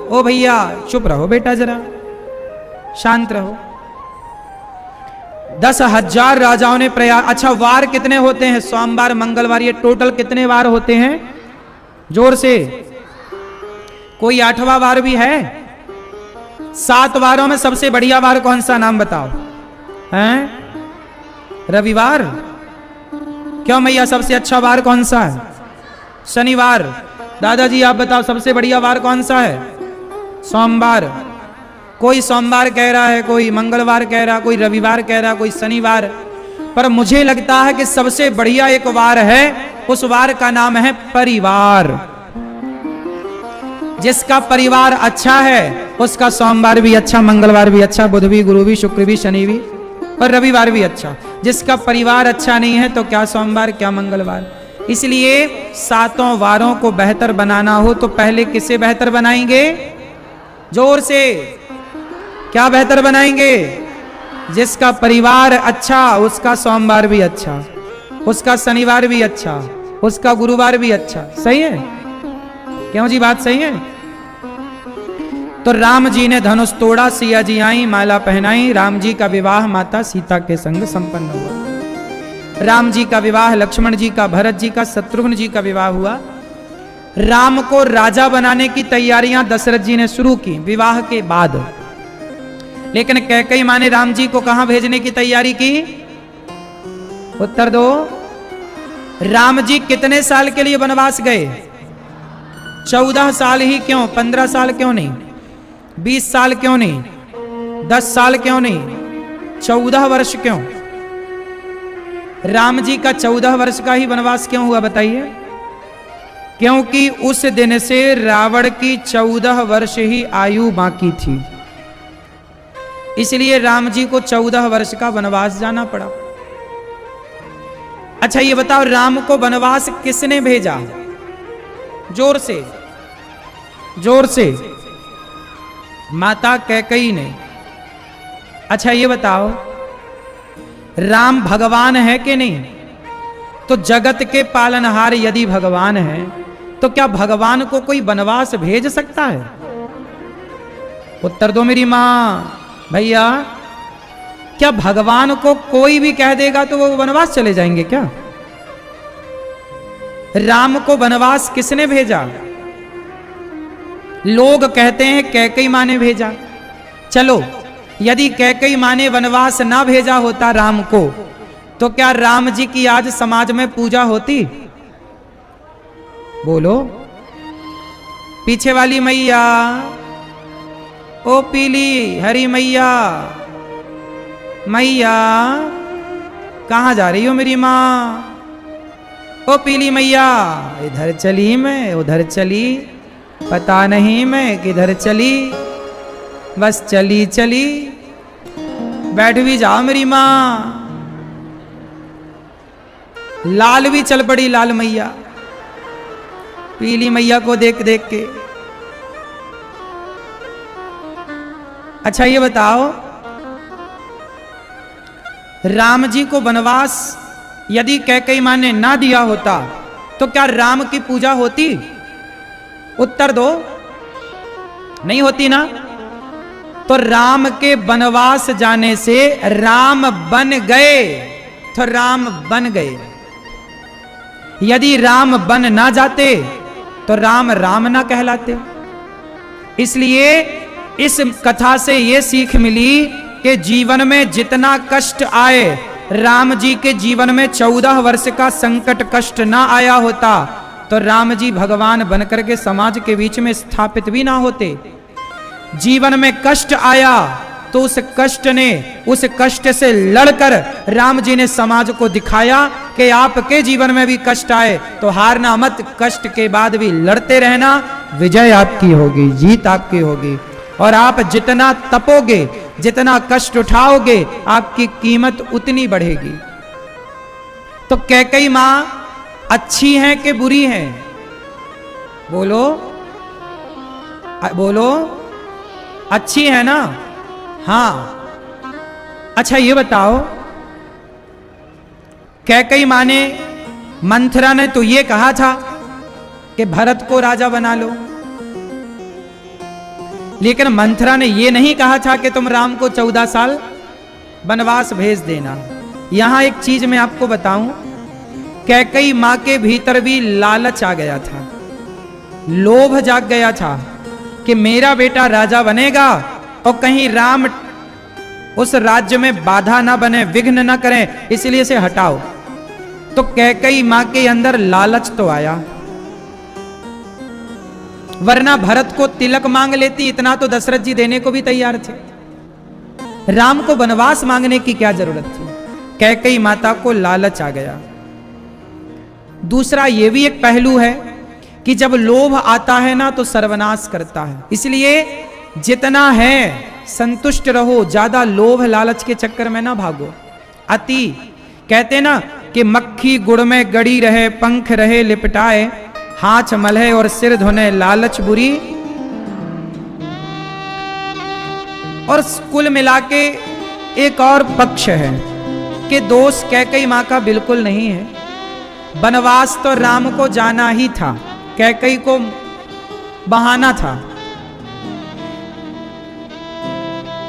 Speaker 1: ओ भैया चुप रहो, बेटा जरा शांत रहो। 10,000 राजाओं ने प्रयास। अच्छा, वार कितने होते हैं? सोमवार, मंगलवार, ये टोटल कितने वार होते हैं? जोर से, कोई 8वां वार भी है? 7 वारों में सबसे बढ़िया वार कौन सा? नाम बताओ। हैं? रविवार? क्यों मैया, सबसे अच्छा वार कौन सा है? शनिवार। दादाजी आप बताओ सबसे बढ़िया वार कौन सा है? सोमवार। कोई सोमवार कह रहा है, कोई मंगलवार कह रहा, कोई रविवार कह रहा, कोई शनिवार। पर मुझे लगता है कि सबसे बढ़िया एक वार है, उस वार का नाम है परिवार। जिसका परिवार अच्छा है उसका सोमवार भी अच्छा, मंगलवार भी अच्छा, बुध भी, गुरु भी, शुक्र भी, शनि भी और रविवार भी अच्छा। जिसका परिवार अच्छा नहीं है तो क्या सोमवार, क्या मंगलवार। इसलिए 7 वारों को बेहतर बनाना हो तो पहले किसे बेहतर बनाएंगे? जोर से, क्या बेहतर बनाएंगे? जिसका परिवार अच्छा उसका सोमवार भी अच्छा, उसका शनिवार भी अच्छा, उसका गुरुवार भी अच्छा। सही है? क्यों जी, बात सही है? तो राम जी ने धनुष तोड़ा, सिया जी आई, माला पहनाई। राम जी का विवाह माता सीता के संग संपन्न हुआ। राम जी का विवाह, लक्ष्मण जी का, भरत जी का, शत्रुघ्न जी का विवाह हुआ। राम को राजा बनाने की तैयारियां दशरथ जी ने शुरू की विवाह के बाद। लेकिन कैकेयी मां ने राम जी को कहां भेजने की तैयारी की? उत्तर दो। राम जी कितने साल के लिए वनवास गए? 14 साल ही क्यों? 15 साल क्यों नहीं? 20 साल क्यों नहीं? 10 साल क्यों नहीं? 14 वर्ष क्यों? राम जी का 14 वर्ष का ही वनवास क्यों हुआ बताइए? क्योंकि उस दिन से रावण की 14 वर्ष ही आयु बाकी थी, इसलिए राम जी को 14 वर्ष का वनवास जाना पड़ा। अच्छा ये बताओ, राम को वनवास किसने भेजा? जोर से, जोर से। माता कैकेयी ने। अच्छा ये बताओ, राम भगवान है कि नहीं? तो जगत के पालनहार यदि भगवान है तो क्या भगवान को कोई वनवास भेज सकता है? उत्तर दो मेरी मां। भैया, क्या भगवान को कोई भी कह देगा तो वो वनवास चले जाएंगे क्या? राम को वनवास किसने भेजा? लोग कहते हैं कैकेयी मां ने भेजा। चलो, यदि कैकेयी मां ने वनवास ना भेजा होता राम को, तो क्या राम जी की आज समाज में पूजा होती? बोलो, पीछे वाली मैया, ओ पीली हरी मैया, मैया कहाँ जा रही हो मेरी माँ? ओ पीली मैया, इधर चली मैं उधर चली, पता नहीं मैं किधर चली, बस चली चली, बैठ भी जाओ मेरी माँ। लाल भी चल पड़ी, लाल मैया, पीली मैया को देख देख के। अच्छा ये बताओ, राम जी को वनवास यदि कैकेयी मां ने ना दिया होता तो क्या राम की पूजा होती? उत्तर दो, नहीं होती ना। तो राम के वनवास जाने से राम बन गए, तो राम बन गए। यदि राम बन ना जाते तो राम राम ना कहलाते। इसलिए इस कथा से यह सीख मिली कि जीवन में जितना कष्ट आए, राम जी के जीवन में 14 वर्ष का संकट कष्ट ना आया होता तो राम जी भगवान बनकर के समाज के बीच में स्थापित भी ना होते। जीवन में कष्ट आया तो उस कष्ट से लड़कर राम जी ने समाज को दिखाया कि आपके जीवन में भी कष्ट आए तो हारना मत, कष्ट के बाद भी लड़ते रहना, विजय आपकी होगी, जीत आपकी होगी। और आप जितना तपोगे, जितना कष्ट उठाओगे, आपकी कीमत उतनी बढ़ेगी। तो कैकेयी मां अच्छी हैं कि बुरी हैं? बोलो बोलो, अच्छी है ना? हाँ। अच्छा ये बताओ, कैकेयी मां ने, मंथरा ने तो ये कहा था कि भरत को राजा बना लो, लेकिन मंथरा ने यह नहीं कहा था कि तुम राम को 14 साल वनवास भेज देना। यहां एक चीज मैं आपको बताऊं, कैकेयी मां के भीतर भी लालच आ गया था, लोभ जाग गया था कि मेरा बेटा राजा बनेगा और कहीं राम उस राज्य में बाधा ना बने, विघ्न ना करें, इसलिए इसे हटाओ। तो कैकेयी मां के अंदर लालच तो आया, वरना भरत को तिलक मांग लेती, इतना तो दशरथ जी देने को भी तैयार थे। राम को वनवास मांगने की क्या जरूरत थी? कैकेयी माता को लालच आ गया। दूसरा ये भी एक पहलू है कि जब लोभ आता है ना तो सर्वनाश करता है। इसलिए जितना है संतुष्ट रहो, ज्यादा लोभ लालच के चक्कर में ना भागो। अति कहते ना कि मक्खी गुड़ में गड़ी रहे, पंख रहे लिपटाए, हाथ मलहे और सिर धोने, लालच बुरी। और कुल मिला के एक और पक्ष है कि दोष कैकेयी मां का बिल्कुल नहीं है। वनवास तो राम को जाना ही था, कैकेयी को बहाना था।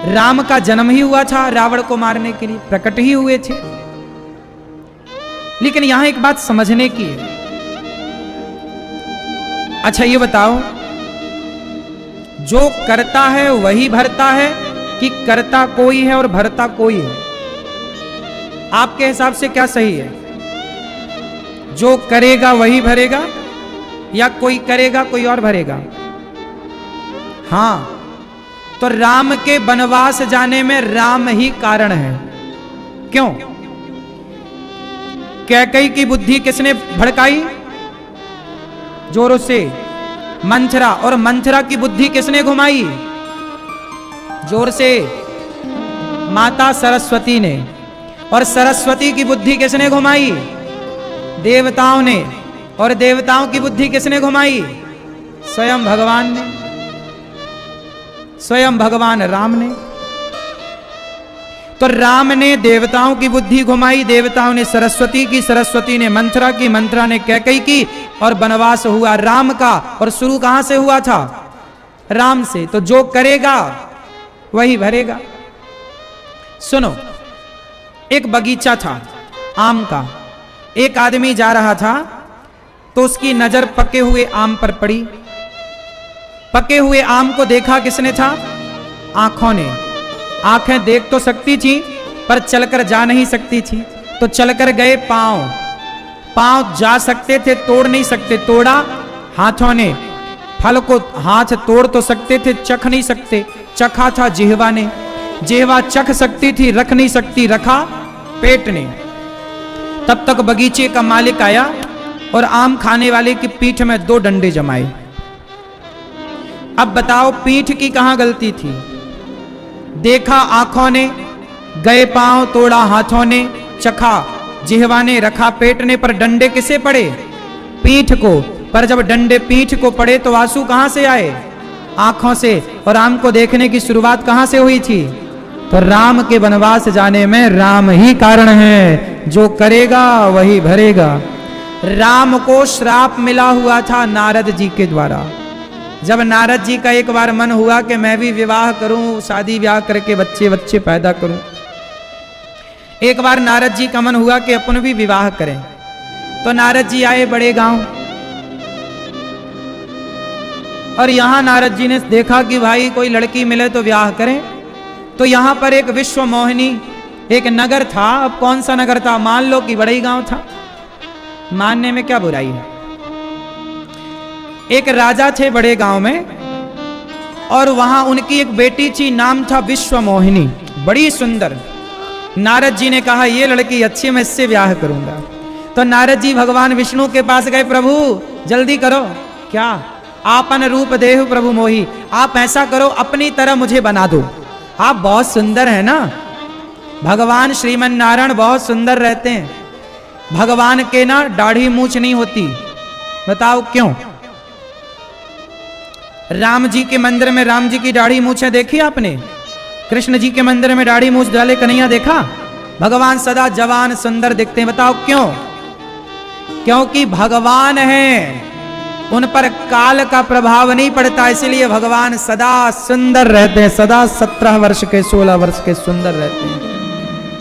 Speaker 1: राम का जन्म ही हुआ था रावण को मारने के लिए, प्रकट ही हुए थे। लेकिन यहां एक बात समझने की है। अच्छा ये बताओ, जो करता है वही भरता है कि करता कोई है और भरता कोई है? आपके हिसाब से क्या सही है? जो करेगा वही भरेगा या कोई करेगा कोई और भरेगा? हां, तो राम के वनवास जाने में राम ही कारण है। क्यों? कैकेयी की बुद्धि किसने भड़काई? जोरों से मंथरा। और मंथरा की बुद्धि किसने घुमाई? जोर से माता सरस्वती ने। और सरस्वती की बुद्धि किसने घुमाई? देवताओं ने। और देवताओं की बुद्धि किसने घुमाई? स्वयं भगवान ने, स्वयं भगवान राम ने। तो राम ने देवताओं की बुद्धि घुमाई, देवताओं ने सरस्वती की, सरस्वती ने मंथरा की, मंथरा ने कैकेयी की, और वनवास हुआ राम का। और शुरू कहां से हुआ था? राम से। तो जो करेगा वही भरेगा। सुनो, एक बगीचा था आम का। एक आदमी जा रहा था तो उसकी नजर पके हुए आम पर पड़ी। पके हुए आम को देखा किसने था? आंखों ने। आंखें देख तो सकती थी पर चलकर जा नहीं सकती थी, तो चलकर गए पांव। पांव जा सकते थे, तोड़ नहीं सकते, तोड़ा हाथों ने। फल को हाथ तोड़ तो सकते थे, चख नहीं सकते। चखा था जिह्वा ने, जिह्वा चख सकती थी, रख नहीं सकती, रखा पेट ने। तब तक बगीचे का मालिक आया और आम खाने वाले की पीठ में 2 डंडे जमाए। अब बताओ पीठ की कहां गलती थी? देखा आंखों ने, गए पांव, तोड़ा हाथों ने, चखा जिह्वा ने, रखा पेट ने, पर डंडे किसे पड़े? पीठ को। पर जब डंडे पीठ को पड़े तो आंसू कहां से आए? आंखों से। और राम को देखने की शुरुआत कहां से हुई थी? तो राम के वनवास जाने में राम ही कारण है, जो करेगा वही भरेगा। राम को श्राप मिला हुआ था नारद जी के द्वारा। जब नारद जी का एक बार मन हुआ कि मैं भी विवाह करूं, शादी ब्याह करके बच्चे बच्चे पैदा करूं, एक बार नारद जी का मन हुआ कि अपन भी विवाह करें। तो नारद जी आए बड़े गांव, और यहां नारद जी ने देखा कि भाई कोई लड़की मिले तो ब्याह करें। तो यहां पर एक विश्व मोहिनी एक नगर था। अब कौन सा नगर था? मान लो कि बड़े गांव था, मानने में क्या बुराई है। एक राजा थे बड़े गांव में, और वहां उनकी एक बेटी थी, नाम था विश्व मोहिनी, बड़ी सुंदर। नारद जी ने कहा ये लड़की अच्छी, मैं इससे ब्याह करूंगा। तो नारद जी भगवान विष्णु के पास गए, प्रभु जल्दी करो। क्या? आपन रूप देहु प्रभु मोही, आप ऐसा करो अपनी तरह मुझे बना दो, आप बहुत सुंदर है ना। भगवान श्रीमन नारायण बहुत सुंदर रहते हैं। भगवान के ना दाढ़ी मूछ नहीं होती। बताओ क्यों? राम जी के मंदिर में राम जी की दाढ़ी मूछें देखी आपने? कृष्ण जी के मंदिर में दाढ़ी मूछ डाले कन्हैया देखा? भगवान सदा जवान सुंदर दिखते हैं। बताओ क्यों? क्योंकि भगवान हैं, उन पर काल का प्रभाव नहीं पड़ता, इसलिए भगवान सदा सुंदर रहते हैं। सदा 17 वर्ष के 16 वर्ष के सुंदर रहते हैं,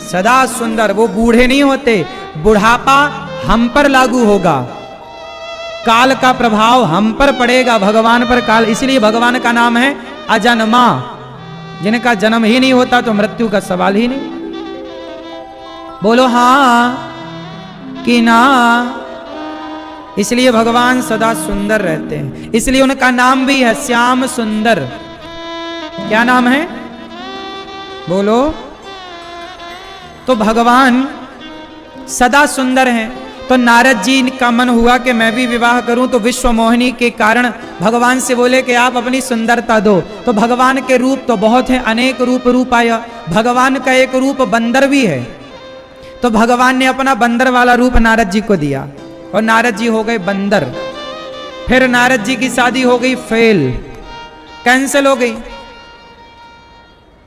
Speaker 1: सदा सुंदर। वो बूढ़े नहीं होते। बुढ़ापा हम पर लागू होगा, काल का प्रभाव हम पर पड़ेगा, भगवान पर काल। इसलिए भगवान का नाम है अजन्मा। जिनका जन्म ही नहीं होता तो मृत्यु का सवाल ही नहीं। बोलो हाँ कि ना? इसलिए भगवान सदा सुंदर रहते हैं, इसलिए उनका नाम भी है श्याम सुंदर। क्या नाम है? बोलो। तो भगवान सदा सुंदर हैं। तो नारद जी का मन हुआ कि मैं भी विवाह करूं, तो विश्व मोहिनी के कारण भगवान से बोले कि आप अपनी सुंदरता दो। तो भगवान के रूप तो बहुत हैं, अनेक रूप आया। भगवान का एक रूप बंदर भी है, तो भगवान ने अपना बंदर वाला रूप नारद जी को दिया, और नारद जी हो गए बंदर। फिर नारद जी की शादी हो गई फेल, कैंसिल हो गई।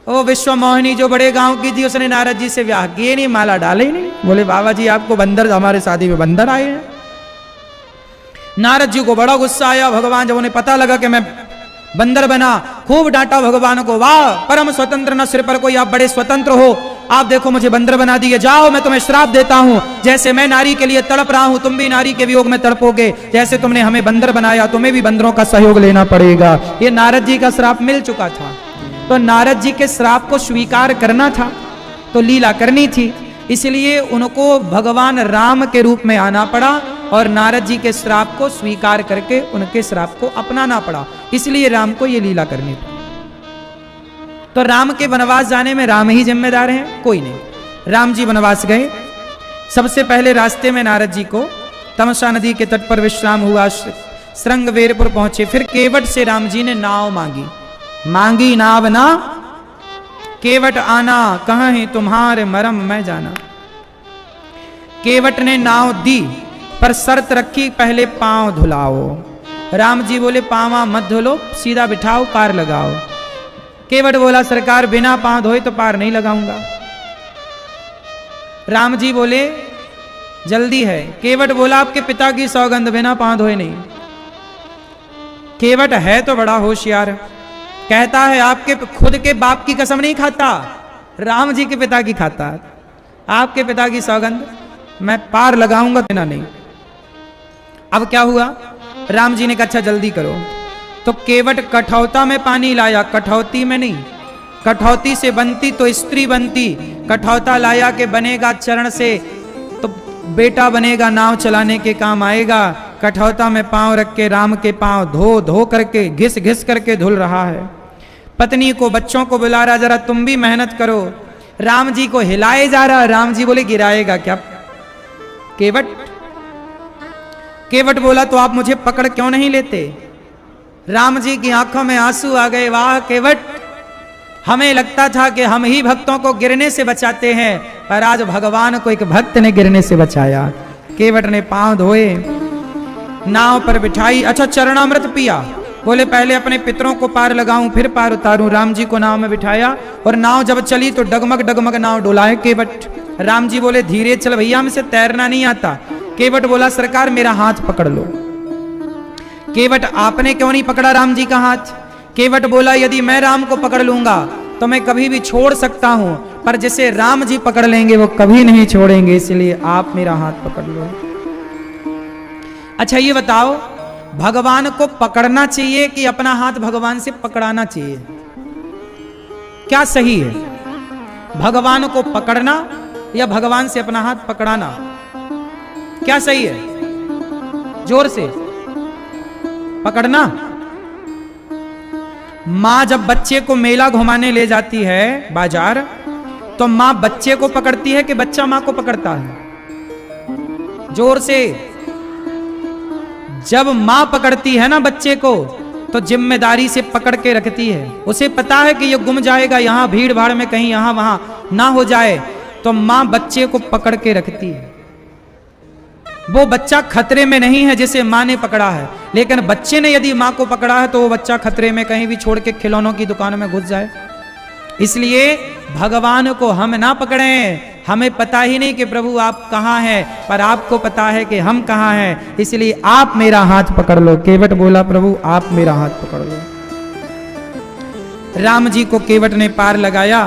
Speaker 1: ओ विश्व मोहिनी जो बड़े गांव की थी, उसने नारद जी से ब्याह किए नहीं, माला डाले ही नहीं। बोले बाबा जी आपको बंदर, हमारे शादी में बंदर आए हैं। नारद जी को बड़ा गुस्सा आया। भगवान जब उन्हें पता लगा कि मैं बंदर बना, खूब डांटा भगवान को। वाह परम स्वतंत्र न सिर पर कोई, आप बड़े स्वतंत्र हो, आप देखो मुझे बंदर बना दिए। जाओ मैं तुम्हें श्राप देता हूं, जैसे मैं नारी के लिए तड़प रहा हूं, तुम भी नारी के वियोग में तड़पोगे। जैसे तुमने हमें बंदर बनाया, तुम्हें भी बंदरों का सहयोग लेना पड़ेगा। ये नारद जी का श्राप मिल चुका था। तो नारद जी के श्राप को स्वीकार करना था, तो लीला करनी थी, इसलिए उनको भगवान राम के रूप में आना पड़ा, और नारद जी के श्राप को स्वीकार करके उनके श्राप को अपनाना पड़ा। इसलिए राम को ये लीला करनी पड़ी। तो राम के वनवास जाने में राम ही जिम्मेदार हैं, कोई नहीं। राम जी वनवास गए। सबसे पहले रास्ते में नारद जी को तमसा नदी के तट पर विश्राम हुआ, श्रृंगवेरपुर पहुंचे। फिर केवट से राम जी ने नाव मांगी नाव ना केवट आना, कहाँ है तुम्हारे मरम मैं जाना। केवट ने नाव दी, पर शर्त रखी पहले पांव धुलाओ। राम जी बोले पांव मत धुलो, सीधा बिठाओ, पार लगाओ। केवट बोला सरकार बिना पांव धोए तो पार नहीं लगाऊंगा। राम जी बोले जल्दी है। केवट बोला आपके पिता की सौगंध, बिना पांव धोए नहीं। केवट है तो बड़ा होशियार, कहता है आपके खुद के बाप की कसम नहीं खाता, राम जी के पिता की खाता। आपके पिता की सौगंध मैं पार लगाऊंगा, बिना नहीं। अब क्या हुआ? राम जी ने कहा अच्छा जल्दी करो। तो केवट कठौता में पानी लाया, कठौती में नहीं। कठौती से बनती तो स्त्री बनती, कठौता लाया कि बनेगा चरण से तो बेटा बनेगा, नाव चलाने के काम आएगा। कठौता में पांव रख के राम के पांव धो धो करके घिस घिस करके धुल रहा है। पत्नी को बच्चों को बुला रहा, जरा तुम भी मेहनत करो। राम जी को हिलाए जा रहा, राम जी बोले गिराएगा क्या? केवट बोला तो आप मुझे पकड़ क्यों नहीं लेते? राम जी की आंखों में आंसू आ गए। वाह केवट, हमें लगता था कि हम ही भक्तों को गिरने से बचाते हैं, पर आज भगवान को एक भक्त ने गिरने से बचाया। केवट ने पांव धोए, नाव पर बिठाई। अच्छा, चरणामृत पिया। बोले पहले अपने पितरों को पार लगाऊं फिर पार उतारूं। राम जी को नाव में बिठाया और नाव जब चली तो डगमग डगमग नाव डुलाए केवट। राम जी बोले धीरे चल भैया, हमसे तैरना नहीं आता। केवट बोला सरकार मेरा हाथ पकड़ लो। केवट आपने क्यों नहीं पकड़ा राम जी का हाथ? केवट बोला यदि मैं राम को पकड़ लूंगा तो मैं कभी भी छोड़ सकता हूं, पर जिसे राम जी पकड़ लेंगे वो कभी नहीं छोड़ेंगे, इसलिए आप मेरा हाथ पकड़ लो। अच्छा ये बताओ, भगवान को पकड़ना चाहिए कि अपना हाथ भगवान से पकड़ाना चाहिए? क्या सही है, भगवान को पकड़ना या भगवान से अपना हाथ पकड़ाना? क्या सही है? जोर से पकड़ना। मां जब बच्चे को मेला घुमाने ले जाती है बाजार, तो मां बच्चे को पकड़ती है कि बच्चा मां को पकड़ता है? जोर से। जब मां पकड़ती है ना बच्चे को, तो जिम्मेदारी से पकड़ के रखती है। उसे पता है कि ये गुम जाएगा, यहां भीड़ भाड़ में कहीं यहां वहां ना हो जाए, तो मां बच्चे को पकड़ के रखती है। वो बच्चा खतरे में नहीं है जिसे मां ने पकड़ा है, लेकिन बच्चे ने यदि मां को पकड़ा है तो वो बच्चा खतरे में, कहीं भी छोड़ के खिलौनों की दुकान में घुस जाए। इसलिए भगवान को हम ना पकड़ें। हमें पता ही नहीं कि प्रभु आप कहां हैं, पर आपको पता है कि हम कहां हैं, इसलिए आप मेरा हाथ पकड़ लो। केवट बोला प्रभु आप मेरा हाथ पकड़ लो। राम जी को केवट ने पार लगाया।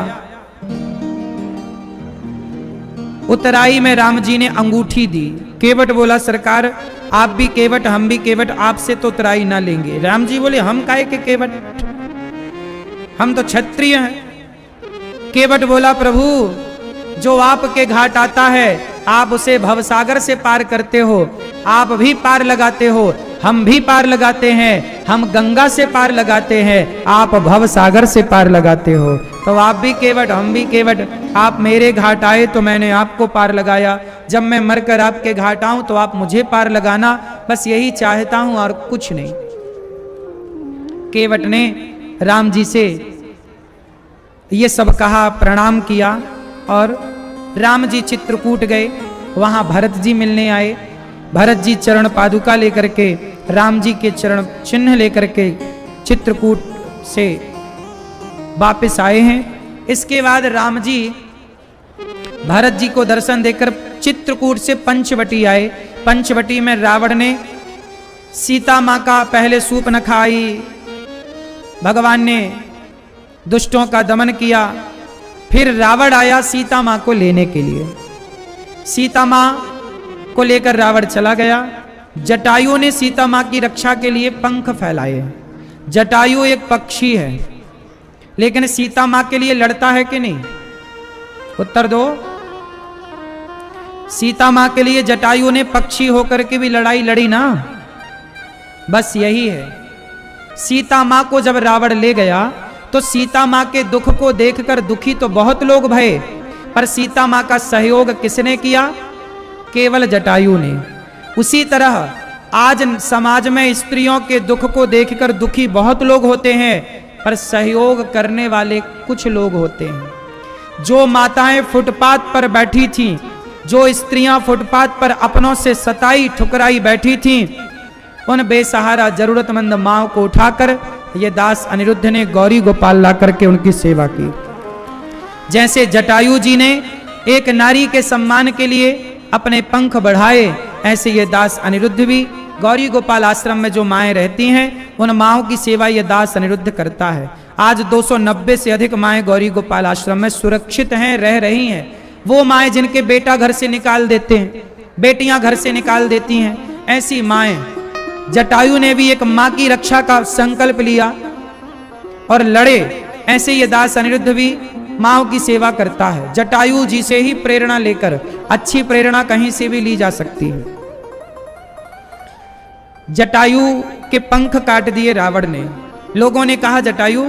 Speaker 1: उतराई में राम जी ने अंगूठी दी। केवट बोला सरकार आप भी केवट हम भी केवट, आपसे तो उतराई ना लेंगे। राम जी बोले हम काहे के केवट, हम तो क्षत्रिय हैं। केवट बोला प्रभु जो आपके घाट आता है आप उसे भवसागर से पार करते हो, आप भी पार लगाते हो, हम भी पार लगाते हैं। हम गंगा से पार लगाते हैं, आप भवसागर से पार लगाते हो। तो आप भी केवट हम भी केवट, आप मेरे घाट आए तो मैंने आपको पार लगाया, जब मैं मरकर आपके घाट आऊं तो आप मुझे पार लगाना, बस यही चाहता हूं और कुछ नहीं। केवट ने राम जी से ये सब कहा, प्रणाम किया और राम जी चित्रकूट गए। वहां भरत जी मिलने आए। भरत जी चरण पादुका लेकर के, राम जी के चरण चिन्ह लेकर के चित्रकूट से वापस आए हैं। इसके बाद राम जी भरत जी को दर्शन देकर चित्रकूट से पंचवटी आए। पंचवटी में रावण ने सीता मां का पहले सूप न खाई, भगवान ने दुष्टों का दमन किया। फिर रावण आया सीता मां को लेने के लिए। सीता मां को लेकर रावण चला गया। जटायु ने सीता मां की रक्षा के लिए पंख फैलाए। जटायु एक पक्षी है, लेकिन सीता मां के लिए लड़ता है कि नहीं? उत्तर दो। सीता मां के लिए जटायु ने पक्षी होकर के भी लड़ाई लड़ी ना। बस यही है, सीता मां को जब रावण ले गया तो सीता मां के दुख को देखकर दुखी तो बहुत लोग भये, पर सीता मां का सहयोग किसने किया? केवल जटायु ने। उसी तरह आज समाज में स्त्रियों के दुख को देखकर दुखी बहुत लोग होते हैं, पर सहयोग करने वाले कुछ लोग होते हैं। जो माताएं फुटपाथ पर बैठी थीं, जो स्त्रियां फुटपाथ पर अपनों से सताई ठुकराई बैठी थीं, उन बेसहारा जरूरतमंद मां को उठाकर ये दास अनिरुद्ध ने गौरी गोपाल ला करके उनकी सेवा की। जैसे जटायु जी ने एक नारी के सम्मान के लिए अपने पंख बढ़ाए, ऐसे ये दास अनिरुद्ध भी गौरी गोपाल आश्रम में जो माएं रहती हैं उन माओं की सेवा ये दास अनिरुद्ध करता है। आज 290 से अधिक माएं गौरी गोपाल आश्रम में सुरक्षित हैं, रह रही हैं। वो माएं जिनके बेटा घर से निकाल देते हैं, बेटियां घर से निकाल देती हैं, ऐसी माएं। जटायु ने भी एक मां की रक्षा का संकल्प लिया और लड़े, ऐसे ये दास अनिरुद्ध भी माओं की सेवा करता है। जटायु जी से ही प्रेरणा लेकर, अच्छी प्रेरणा कहीं से भी ली जा सकती है। जटायु के पंख काट दिए रावण ने। लोगों ने कहा जटायु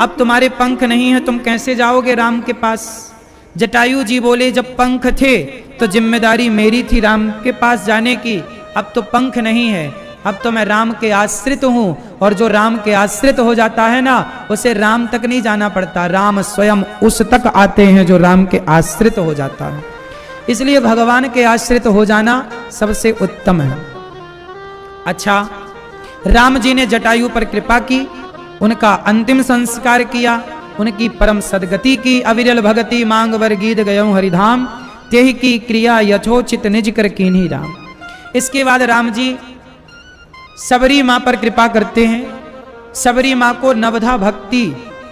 Speaker 1: अब तुम्हारे पंख नहीं है, तुम कैसे जाओगे राम के पास। जटायु जी बोले जब पंख थे तो जिम्मेदारी मेरी थी राम के पास जाने की, अब तो पंख नहीं है, अब तो मैं राम के आश्रित हूं। और जो राम के आश्रित हो जाता है ना, उसे राम तक नहीं जाना पड़ता, राम स्वयं उस तक आते हैं जो राम के आश्रित हो जाता है। इसलिए भगवान के आश्रित हो जाना सबसे उत्तम है। अच्छा, राम जी ने जटायु पर कृपा की, उनका अंतिम संस्कार किया, उनकी परम सदगति की। अविरल भगति मांग वर गीत गयऊं हरिधाम, तेहि की क्रिया यथोचित निज कर कीन्ही राम। इसके बाद राम जी सबरी माँ पर कृपा करते हैं, सबरी माँ को नवधा भक्ति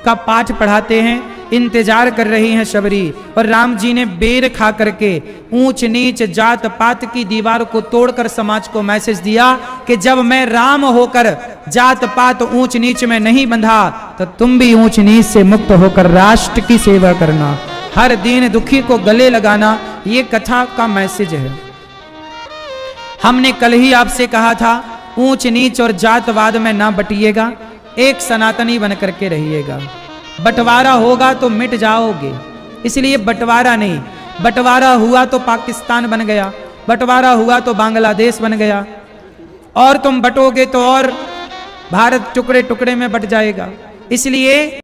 Speaker 1: का पाठ पढ़ाते हैं। इंतजार कर रही हैं सबरी, और राम जी ने बेर खा करके ऊंच नीच जात पात की दीवार को तोड़कर समाज को मैसेज दिया कि जब मैं राम होकर जात पात ऊंच नीच में नहीं बंधा, तो तुम भी ऊंच नीच से मुक्त होकर राष्ट्र की सेवा करना, हर दीन दुखी को गले लगाना। ये कथा का मैसेज है। हमने कल ही आपसे कहा था ऊंच नीच और जातवाद में ना बटिएगा, एक सनातनी बन करके रहिएगा। बंटवारा होगा तो मिट जाओगे, इसलिए बंटवारा नहीं। बंटवारा हुआ तो पाकिस्तान बन गया, बंटवारा हुआ तो बांग्लादेश बन गया, और तुम बटोगे तो और भारत टुकड़े टुकड़े में बट जाएगा। इसलिए